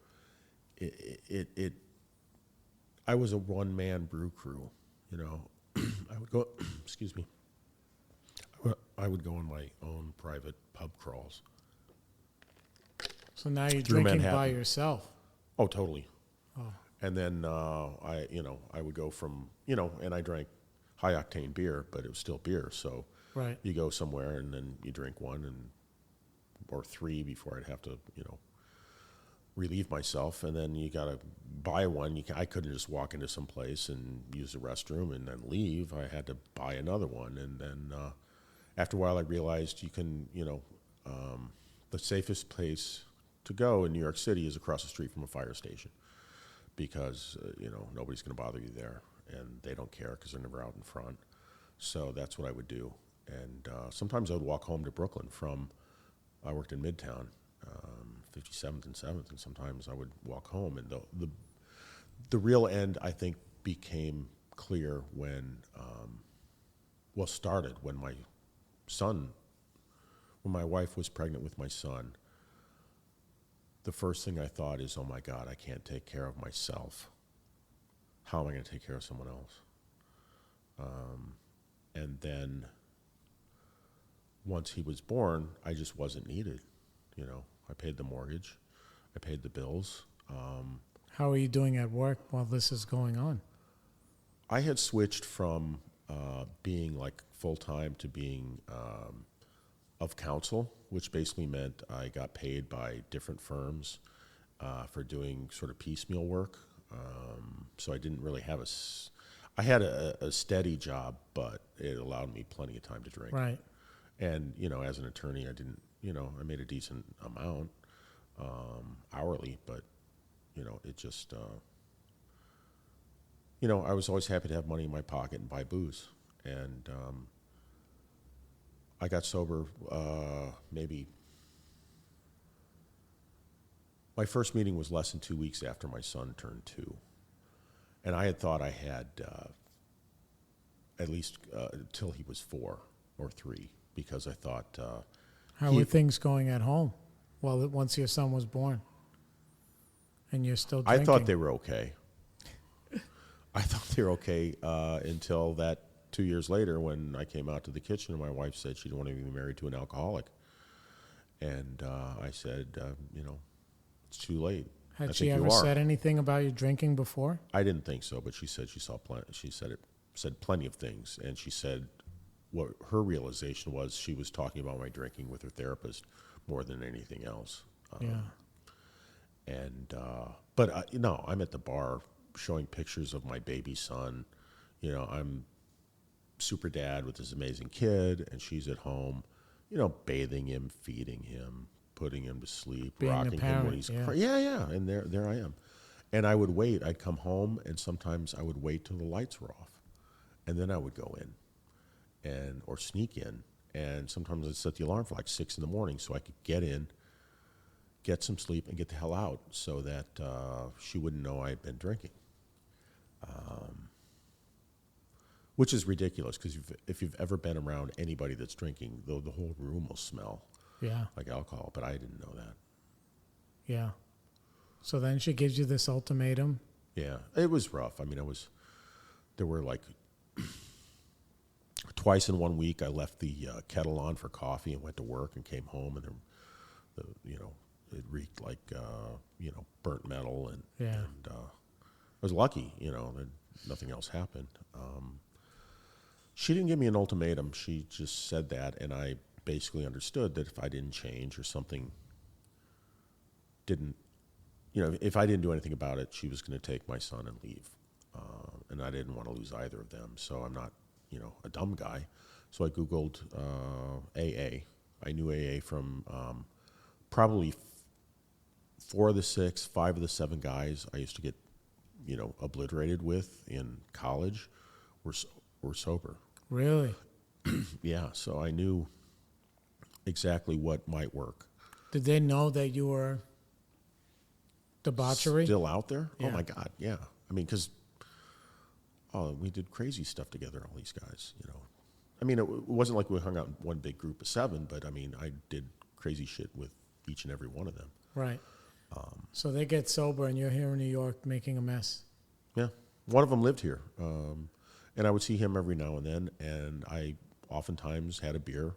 I was a one-man brew crew, I would go, excuse me, I would go on my own private pub crawls. So now you're Through drinking Manhattan. by yourself. Oh, totally. Oh. And then I would go from, and I drank high-octane beer, but it was still beer, so Right. you go somewhere and then you drink one or 3 before I'd have to, relieve myself, and then you got to buy one. I couldn't just walk into some place and use the restroom and then leave. I had to buy another one, and then after a while I realized you can, the safest place to go in New York City is across the street from a fire station, because, nobody's going to bother you there, and they don't care because they're never out in front. So that's what I would do. And sometimes I would walk home to Brooklyn I worked in Midtown, 57th and 7th, and sometimes I would walk home. And the real end, I think, became clear when, started when when my wife was pregnant with my son. The first thing I thought is, oh my God, I can't take care of myself. how am I going to take care of someone else? And then once he was born, I just wasn't needed. You know, I paid the mortgage, I paid the bills. How are you doing at work while this is going on? I had switched from being like full-time to being of counsel, which basically meant I got paid by different firms for doing sort of piecemeal work. So I didn't really have I had a steady job, but it allowed me plenty of time to drink. Right. And, you know, as an attorney, I didn't, you know, I made a decent amount hourly, but, you know, it just, you know, I was always happy to have money in my pocket and buy booze. And I got sober maybe, my first meeting was less than 2 weeks after my son turned 2. And I had thought I had at least until he was 4 or 3, because I thought... How were things going at home once your son was born? And you're still drinking? I thought they were okay. I thought they were okay until that 2 years later when I came out to the kitchen and my wife said she didn't want to be married to an alcoholic. And I said, you know, it's too late. Had she ever said anything about your drinking before? I didn't think so, but she said she saw plenty. She said plenty of things, and she said what her realization was she was talking about my drinking with her therapist more than anything else. Yeah. And but you know, I'm at the bar showing pictures of my baby son. You know, I'm super dad with this amazing kid, and she's at home, you know, bathing him, feeding him, putting him to sleep, being rocking him when he's yeah. And there I am. And I would wait. I'd come home, and sometimes I would wait till the lights were off, and then I would go in, or sneak in. And sometimes I'd set the alarm for like 6 in the morning so I could get in, get some sleep, and get the hell out, so that she wouldn't know I had been drinking. Which is ridiculous, because if you've ever been around anybody that's drinking, the whole room will smell like alcohol. But I didn't know that. Yeah. So then she gives you this ultimatum. Yeah, it was rough. I mean, there were like twice in 1 week I left the kettle on for coffee and went to work and came home, and you know, it reeked like you know, burnt metal, and I was lucky, you know, that nothing else happened. She didn't give me an ultimatum. She just said that, and I basically understood that if I didn't change or something didn't, you know, if I didn't do anything about it, she was going to take my son and leave. And I didn't want to lose either of them, so I'm not, you know, a dumb guy. So I Googled AA. I knew AA from probably 4 of the 6, 5 of the 7 guys I used to get, you know, obliterated with in college were sober. Really? Yeah, so I knew exactly what might work. Did they know that you were debauchery? Still out there? Yeah. Oh, my God, yeah. I mean, because we did crazy stuff together, all these guys, you know. I mean, it wasn't like we hung out in one big group of 7, but, I mean, I did crazy shit with each and every one of them. Right. So they get sober, and you're here in New York making a mess. Yeah. One of them lived here. And I would see him every now and then, and I oftentimes had a beer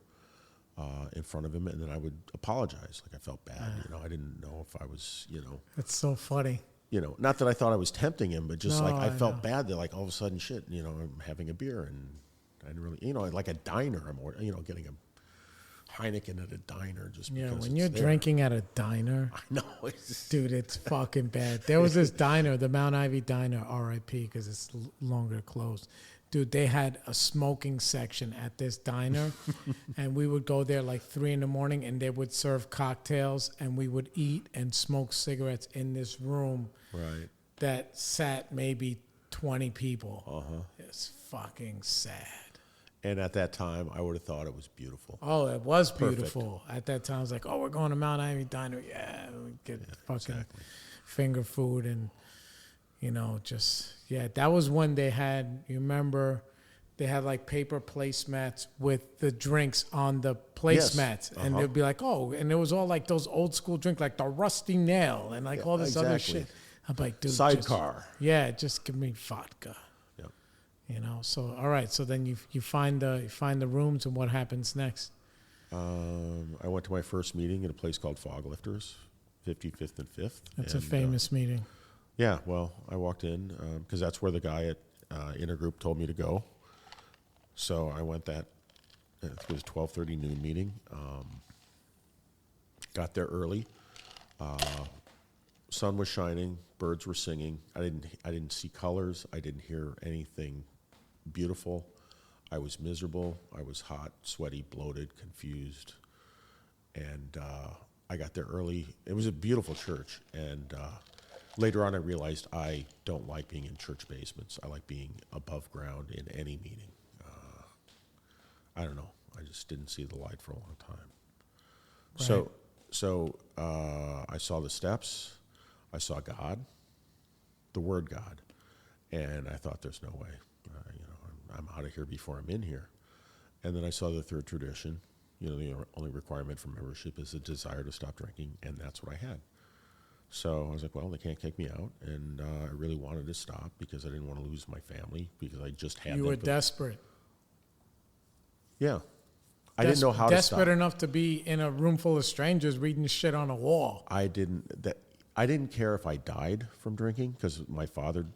in front of him, and then I would apologize. Like, I felt bad. You know, I didn't know if I was, you know. That's so funny. You know, not that I thought I was tempting him, but just I felt know. bad that, like, all of a sudden, shit, you know, I'm having a beer, and I didn't really, you know, like a diner, you know, getting a Heineken at a diner just because when you're drinking at a diner. I know. Dude, it's fucking bad. There was this diner, the Mount Ivy Diner, R.I.P., because it's longer closed. Dude, they had a smoking section at this diner, and we would go there like 3 in the morning, and they would serve cocktails, and we would eat and smoke cigarettes in this room that sat maybe 20 people. It's fucking sad. And at that time, I would have thought it was beautiful. Oh, it was beautiful. Perfect. At that time, I was like, oh, we're going to Mount Ivy Diner. Yeah, we get fucking finger food and, you know, just, that was when they had, you remember, they had like paper placemats with the drinks on the placemats. And they'd be like, oh, and it was all like those old school drinks, like the Rusty Nail and like all this other shit. I'm like, dude, Sidecar. just give me vodka. Yep. You know. So all right. So then you find the rooms, and what happens next? I went to my first meeting at a place called Fog Lifters, 55th and 5th. That's a famous meeting. Yeah, well, I walked in because that's where the guy at Intergroup told me to go. So I went that. It was 12:30 noon meeting. Got there early. Sun was shining. Birds were singing. I didn't see colors. I didn't hear anything beautiful. I was miserable. I was hot, sweaty, bloated, confused. And I got there early. It was a beautiful church. And later on, I realized I don't like being in church basements. I like being above ground in any meeting. I don't know. I just didn't see the light for a long time. Right. So I saw the steps. I saw God, the Word God. And I thought, there's no way. I'm out of here before I'm in here. And then I saw the third tradition. The only requirement for membership is a desire to stop drinking, and that's what I had. So I was like, well, they can't kick me out, and I really wanted to stop because I didn't want to lose my family because I just had. You were desperate. Yeah, I didn't know how to stop. Desperate enough to be in a room full of strangers reading shit on a wall. I didn't care if I died from drinking because my father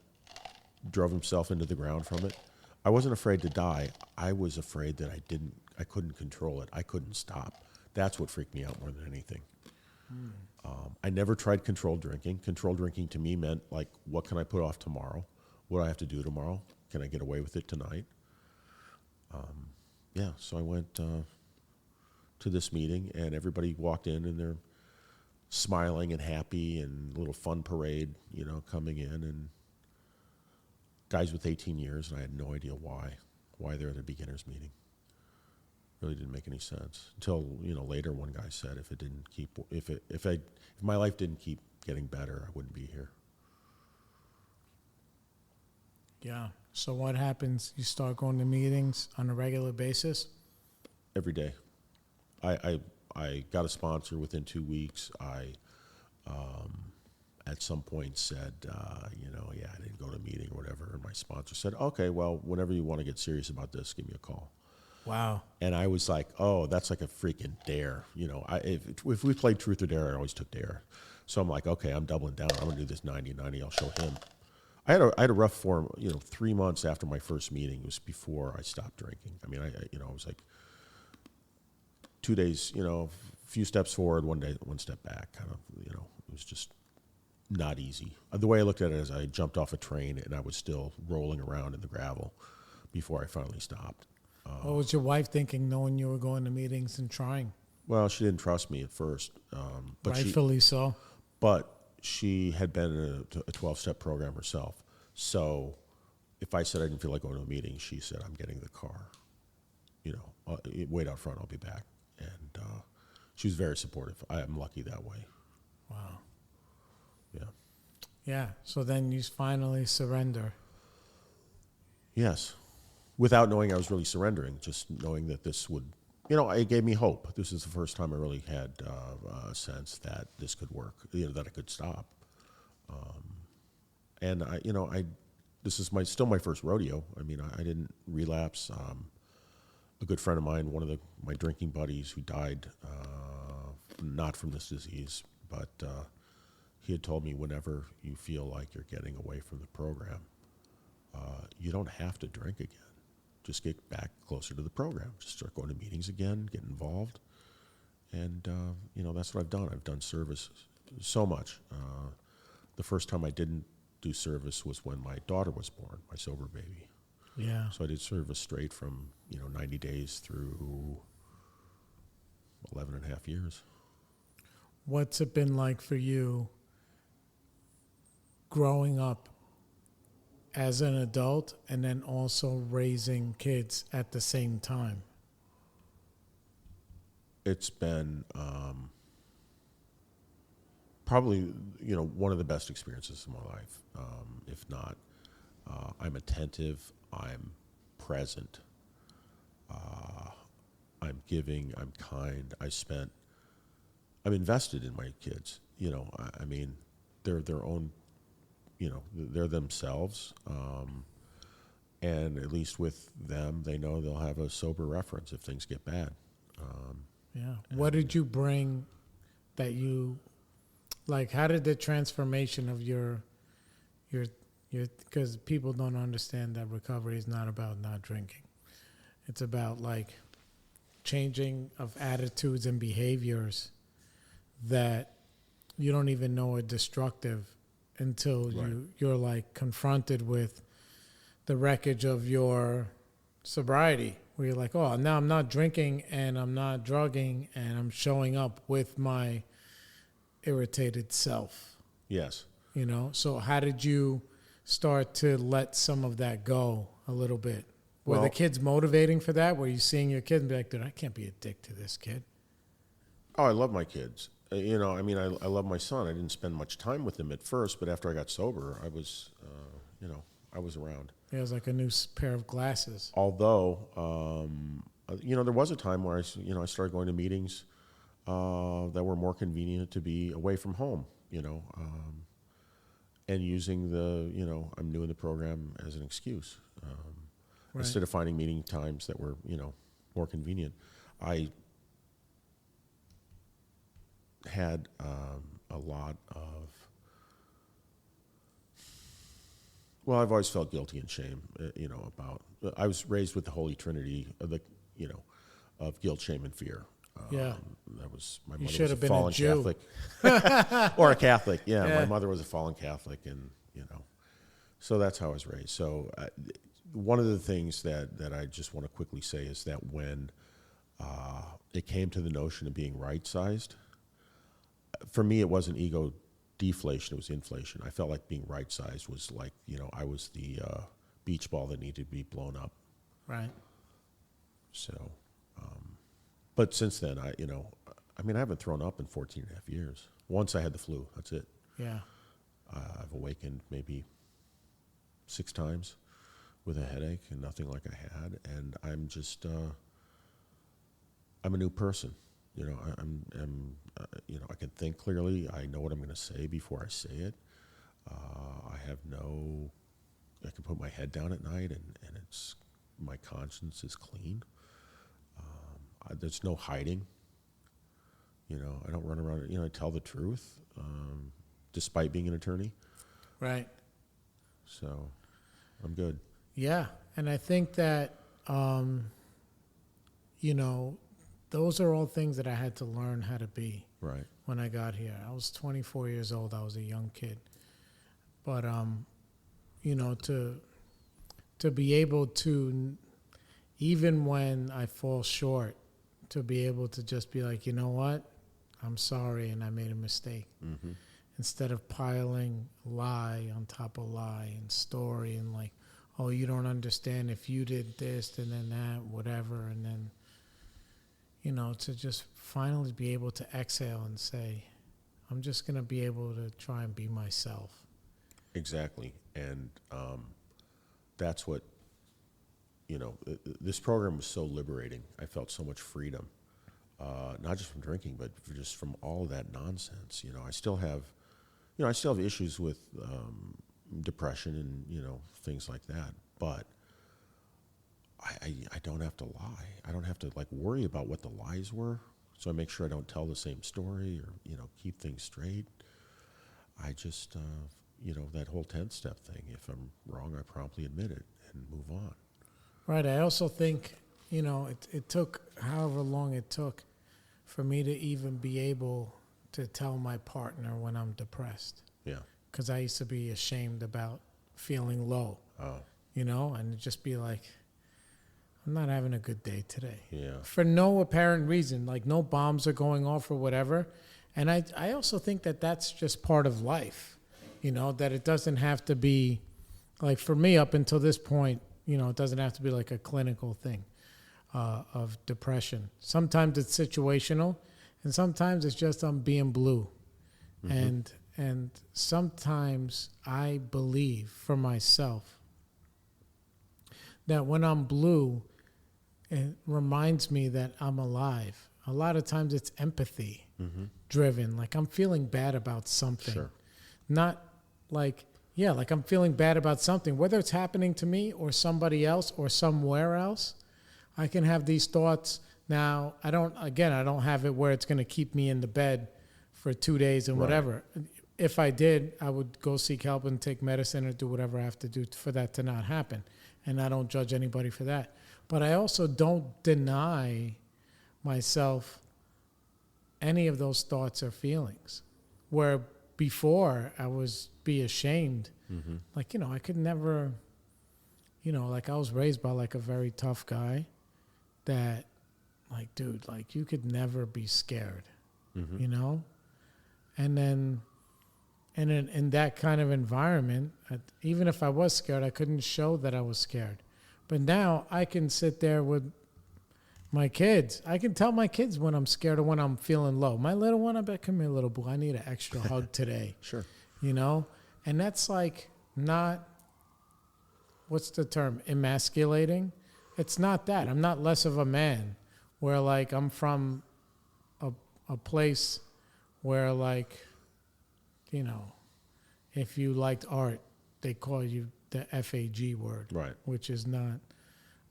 drove himself into the ground from it. I wasn't afraid to die. I was afraid that I couldn't control it. I couldn't stop. That's what freaked me out more than anything. I never tried controlled drinking. Controlled drinking to me meant, like, what can I put off tomorrow? What do I have to do tomorrow? Can I get away with it tonight? So I went to this meeting, and everybody walked in, and they're smiling and happy, and a little fun parade, coming in, and guys with 18 years, and I had no idea why they're at a beginner's meeting. Really didn't make any sense until later. One guy said, if my life didn't keep getting better, I wouldn't be here. Yeah. So what happens? You start going to meetings on a regular basis? Every day. I got a sponsor within 2 weeks. I at some point said, I didn't go to a meeting or whatever. And my sponsor said, okay, well, whenever you want to get serious about this, give me a call. Wow. And I was like, oh, that's like a freaking dare. If we played Truth or Dare, I always took Dare. So I'm like, okay, I'm doubling down. I'm going to do this 90-90. I'll show him. I had a rough form, 3 months after my first meeting. It was before I stopped drinking. I mean, I was like 2 days, a few steps forward, one step back, kind of, it was just not easy. The way I looked at it is I jumped off a train and I was still rolling around in the gravel before I finally stopped. What was your wife thinking, knowing you were going to meetings and trying? Well, she didn't trust me at first. But rightfully so. But she had been in a 12-step program herself. So if I said I didn't feel like going to a meeting, she said, I'm getting the car. Wait out front, I'll be back. And she was very supportive. I am lucky that way. Wow. Yeah. Yeah. So then you finally surrender. Yes. Without knowing I was really surrendering, just knowing that this would, it gave me hope. This is the first time I really had a sense that this could work, that I could stop. And this is still my first rodeo. I mean, I didn't relapse. A good friend of mine, one of my drinking buddies who died, not from this disease, but he had told me, whenever you feel like you're getting away from the program, you don't have to drink again. Just get back closer to the program. Just start going to meetings again, get involved. And, that's what I've done. I've done service so much. The first time I didn't do service was when my daughter was born, my sober baby. Yeah. So I did service straight from, 90 days through 11 and a half years. What's it been like for you growing up as an adult and then also raising kids at the same time? It's been probably, one of the best experiences of my life. If not, I'm attentive, I'm present, I'm giving, I'm kind. I'm invested in my kids. I mean, they're their own they're themselves. And at least with them, they know they'll have a sober reference if things get bad. Yeah. What did you bring that you, like, how did the transformation of your, because people don't understand that recovery is not about not drinking. It's about, like, changing of attitudes and behaviors that you don't even know are destructive until you're like confronted with the wreckage of your sobriety, where you're like, oh, now I'm not drinking and I'm not drugging and I'm showing up with my irritated self. Yes. So how did you start to let some of that go a little bit? Were the kids motivating for that? Were you seeing your kids and be like, dude, I can't be a dick to this kid? Oh, I love my kids. I love my son. I didn't spend much time with him at first, but after I got sober, I was, I was around. It was like a new pair of glasses. Although, there was a time where I started going to meetings that were more convenient to be away from home, and using I'm new in the program as an excuse. Instead of finding meeting times that were, more convenient. I had a lot of, I've always felt guilty and shame, about, I was raised with the Holy Trinity of of guilt, shame, and fear. That was, my mother was a fallen Catholic. Or a Catholic, yeah. My mother was a fallen Catholic, and, so that's how I was raised. So one of the things that I just want to quickly say is that when it came to the notion of being right-sized, for me, it wasn't ego deflation, it was inflation. I felt like being right-sized was like, I was the beach ball that needed to be blown up. Right. So, but since then, I haven't thrown up in 14 and a half years. Once I had the flu, that's it. Yeah. I've awakened maybe 6 times with a headache and nothing like I had. And I'm just, I'm a new person. I can think clearly. I know what I'm going to say before I say it. I can put my head down at night and my conscience is clean. There's no hiding. I don't run around, I tell the truth, despite being an attorney. Right. So I'm good. Yeah. And I think that, those are all things that I had to learn how to be. Right. When I got here. I was 24 years old. I was a young kid. But, to be able to, even when I fall short, to be able to just be like, you know what? I'm sorry and I made a mistake. Mm-hmm. Instead of piling lie on top of lie and story and like, oh, you don't understand if you did this and then that, whatever. And then, to just finally be able to exhale and say, I'm just going to be able to try and be myself. Exactly. And that's what, this program was so liberating. I felt so much freedom, not just from drinking, but just from all of that nonsense. I still have issues with depression and, things like that. But I don't have to lie. I don't have to worry about what the lies were. So I make sure I don't tell the same story or, keep things straight. I just, that whole 10-step thing, if I'm wrong, I promptly admit it and move on. Right. I also think, it took however long it took for me to even be able to tell my partner when I'm depressed. Yeah. Because I used to be ashamed about feeling low. Oh. And just be like, I'm not having a good day today. Yeah. For no apparent reason, like no bombs are going off or whatever. And I also think that that's just part of life, that it doesn't have to be, like for me up until this point, it doesn't have to be like a clinical thing of depression. Sometimes it's situational and sometimes it's just I'm being blue. Mm-hmm. And sometimes I believe for myself that when I'm blue, it reminds me that I'm alive. A lot of times it's empathy driven. Like I'm feeling bad about something. Sure. Not like, yeah, like I'm feeling bad about something, whether it's happening to me or somebody else or somewhere else, I can have these thoughts. Now, I don't have it where it's going to keep me in the bed for 2 days and whatever. If I did, I would go seek help and take medicine or do whatever I have to do for that to not happen. And I don't judge anybody for that. But I also don't deny myself any of those thoughts or feelings. Where before I was be ashamed. Mm-hmm. Like, I could never, like I was raised by like a very tough guy that like, dude, like you could never be scared, Mm-hmm. And then, in that kind of environment, even if I was scared, I couldn't show that I was scared. But now I can sit there with my kids. I can tell my kids when I'm scared or when I'm feeling low. My little one, I bet, come here, little boy, I need an extra hug today. Sure. And that's like not, what's the term, emasculating? It's not that. I'm not less of a man where like I'm from a place where like, if you liked art, they call you the FAG word. Right. Which is not,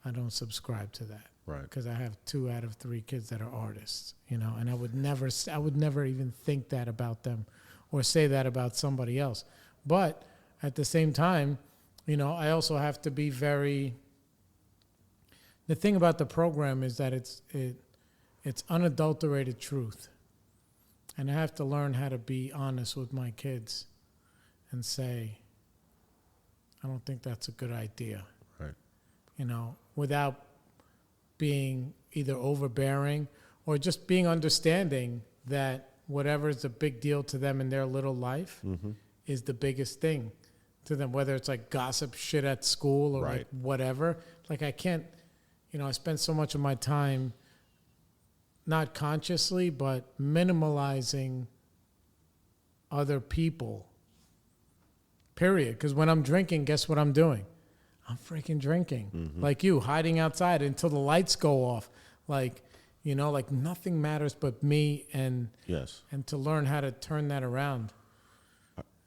I don't subscribe to that. Right. Because I have 2 out of 3 kids that are artists, and I would never even think that about them or say that about somebody else. But at the same time, I also have to be very, the thing about the program is that it's unadulterated truth. And I have to learn how to be honest with my kids and say, I don't think that's a good idea. Right. Without being either overbearing or just being understanding that whatever is a big deal to them in their little life is the biggest thing to them, whether it's like gossip shit at school or like whatever. Like I can't, I spend so much of my time not consciously, but minimalizing other people, period. Because when I'm drinking, guess what I'm doing? I'm freaking drinking. Like you, hiding outside until the lights go off. Like, like nothing matters but me, and Yes. and to learn how to turn that around.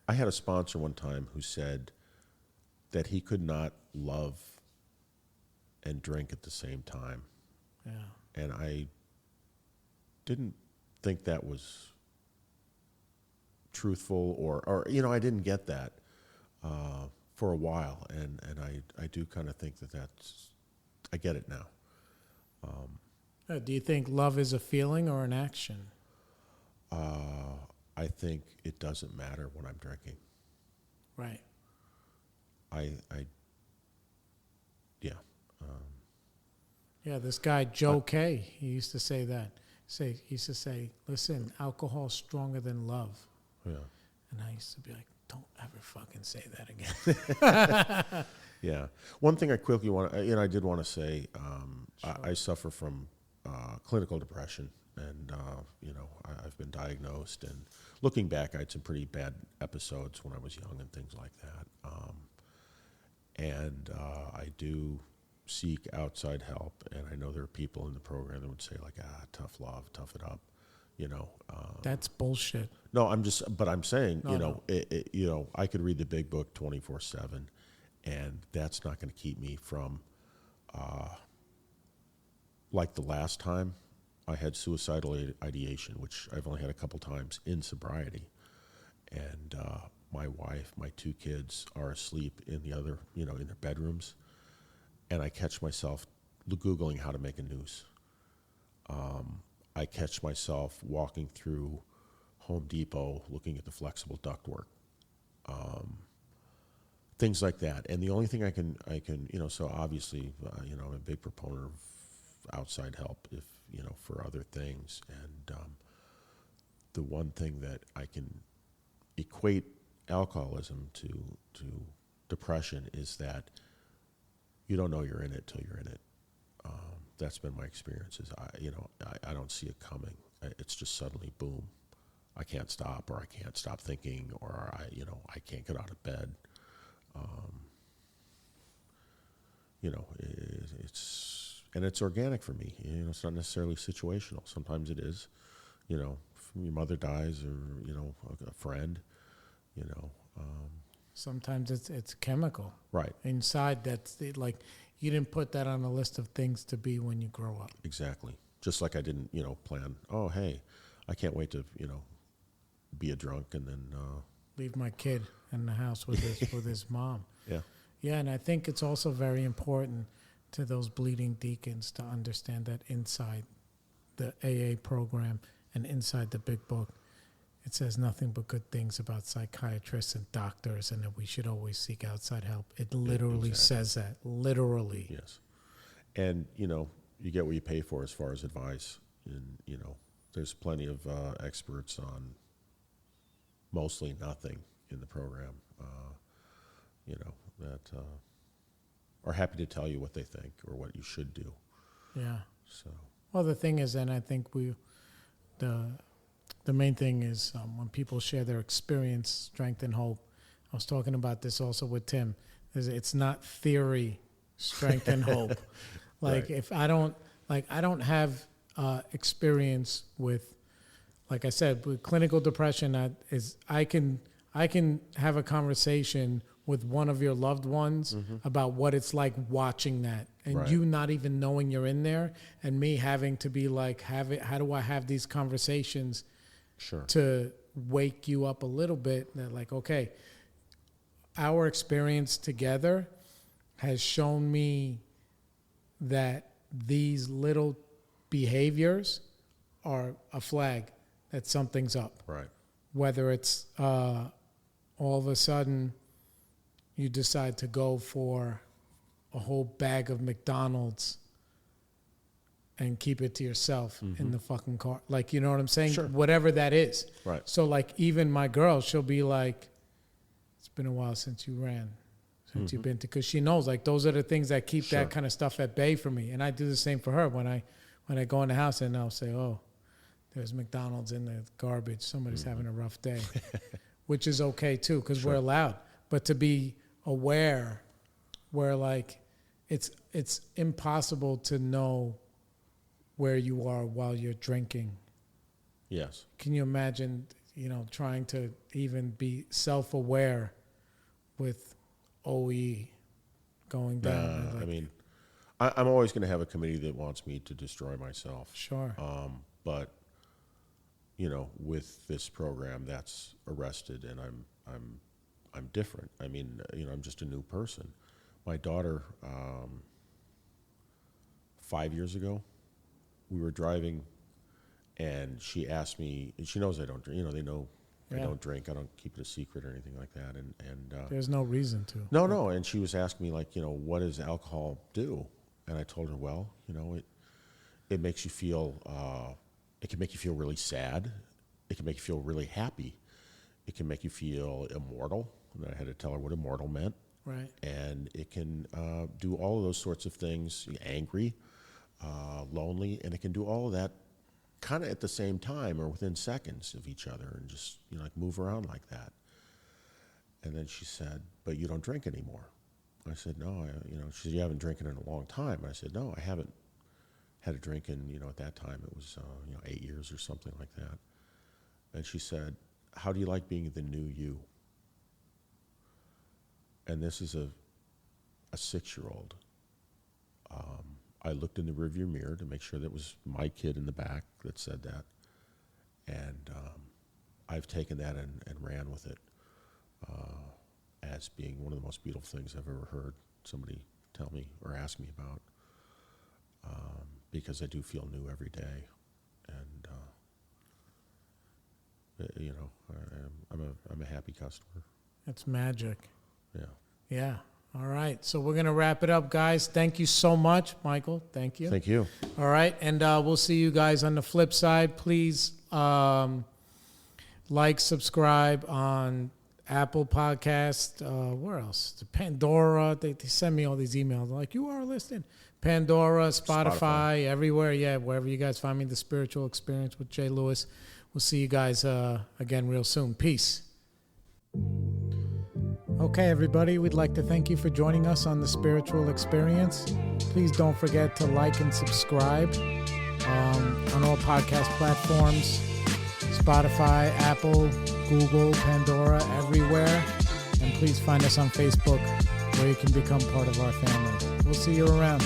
I had a sponsor one time who said that he could not love and drink at the same time. Yeah. And I didn't think that was truthful or I didn't get that for a while. And I do kind of think I get it now. Do you think love is a feeling or an action? I think it doesn't matter when I'm drinking. Right. Yeah. Yeah, this guy, Joe K., he used to say that. He used to say, listen, alcohol's stronger than love. Yeah. And I used to be like, don't ever fucking say that again. Yeah. One thing I quickly I did want to say, Sure. I suffer from clinical depression, and I've been diagnosed. And looking back, I had some pretty bad episodes when I was young and things like that. I do seek outside help, and I know there are people in the program that would say like, tough love, tough it up. That's bullshit. No, I'm saying, No. I could read the big book 24/7, and that's not going to keep me from, like the last time I had suicidal ideation, which I've only had a couple times in sobriety, and my wife, my 2 kids are asleep in the other, in their bedrooms, and I catch myself Googling how to make a noose. I catch myself walking through Home Depot looking at the flexible ductwork, things like that. And the only thing I can, so obviously, I'm a big proponent of outside help if, for other things. And the one thing that I can equate alcoholism to depression is that you don't know you're in it till you're in it. That's been my experience. I don't see it coming. It's just suddenly boom. I can't stop, or I can't stop thinking, or I can't get out of bed. It's organic for me. It's not necessarily situational. Sometimes it is. Your mother dies, or a friend. Sometimes it's chemical. Right. Inside like you didn't put that on a list of things to be when you grow up. Exactly. Just like I didn't, plan, oh, hey, I can't wait to, be a drunk and then leave my kid in the house with his mom. Yeah. Yeah, and I think it's also very important to those bleeding deacons to understand that inside the AA program and inside the big book, it says nothing but good things about psychiatrists and doctors and that we should always seek outside help. It literally says that. Literally. Yes. And, you get what you pay for as far as advice. And, there's plenty of experts on mostly nothing in the program, that are happy to tell you what they think or what you should do. Yeah. So. Well, the thing is, and I think the main thing is when people share their experience, strength, and hope. I was talking about this also with Tim. It's not theory, strength, and hope. Like right. if I don't have experience with, like I said, with clinical depression, I can have a conversation with one of your loved ones about what it's like watching that, and right. you not even knowing you're in there, and me having to be like, how do I have these conversations Sure. to wake you up a little bit? That like, okay, our experience together has shown me that these little behaviors are a flag that something's up. Right. Whether it's all of a sudden you decide to go for a whole bag of McDonald's and keep it to yourself in the fucking car. Like, you know what I'm saying? Sure. Whatever that is. Right. So, like, even my girl, she'll be like, it's been a while since you ran, since you've been to, because she knows, like, those are the things that keep Sure. that kind of stuff at bay for me. And I do the same for her when I go in the house and I'll say, oh, there's McDonald's in the garbage. Somebody's having a rough day, which is okay, too, because Sure. we're allowed. But to be aware where, like, it's impossible to know where you are while you're drinking. Yes. Can you imagine, trying to even be self-aware with OE going down? I mean, I'm always going to have a committee that wants me to destroy myself. Sure. But with this program, that's arrested, and I'm different. I mean, I'm just a new person. My daughter, 5 years ago, we were driving, and she asked me, and she knows I don't drink. They know I don't drink. I don't keep it a secret or anything like that. And there's no reason to. No. And she was asking me, like, what does alcohol do? And I told her, well, it makes you feel. It can make you feel really sad. It can make you feel really happy. It can make you feel immortal. And I had to tell her what immortal meant. Right. And it can do all of those sorts of things. Angry. Lonely, and it can do all of that kind of at the same time or within seconds of each other, and just like move around like that. And then she said, "But you don't drink anymore." I said, "No." She said, "You haven't drinking in a long time." And I said, "No, I haven't had a drink in at that time it was 8 years or something like that." And she said, "How do you like being the new you?" And this is a 6-year-old. I looked in the rearview mirror to make sure that was my kid in the back that said that. And I've taken that and ran with it as being one of the most beautiful things I've ever heard somebody tell me or ask me about, because I do feel new every day. And, I'm a happy customer. It's magic. Yeah. Yeah. All right. So we're going to wrap it up, guys. Thank you so much, Michael. Thank you. Thank you. All right. And we'll see you guys on the flip side. Please like, subscribe on Apple Podcast. Where else? Pandora. They send me all these emails. They're like, you are listed. Pandora, Spotify, everywhere. Yeah, wherever you guys find me, The Spiritual Experience with Jay Lewis. We'll see you guys again real soon. Peace. Okay, everybody, we'd like to thank you for joining us on The Spiritual Experience. Please don't forget to like and subscribe on all podcast platforms, Spotify, Apple, Google, Pandora, everywhere. And please find us on Facebook where you can become part of our family. We'll see you around.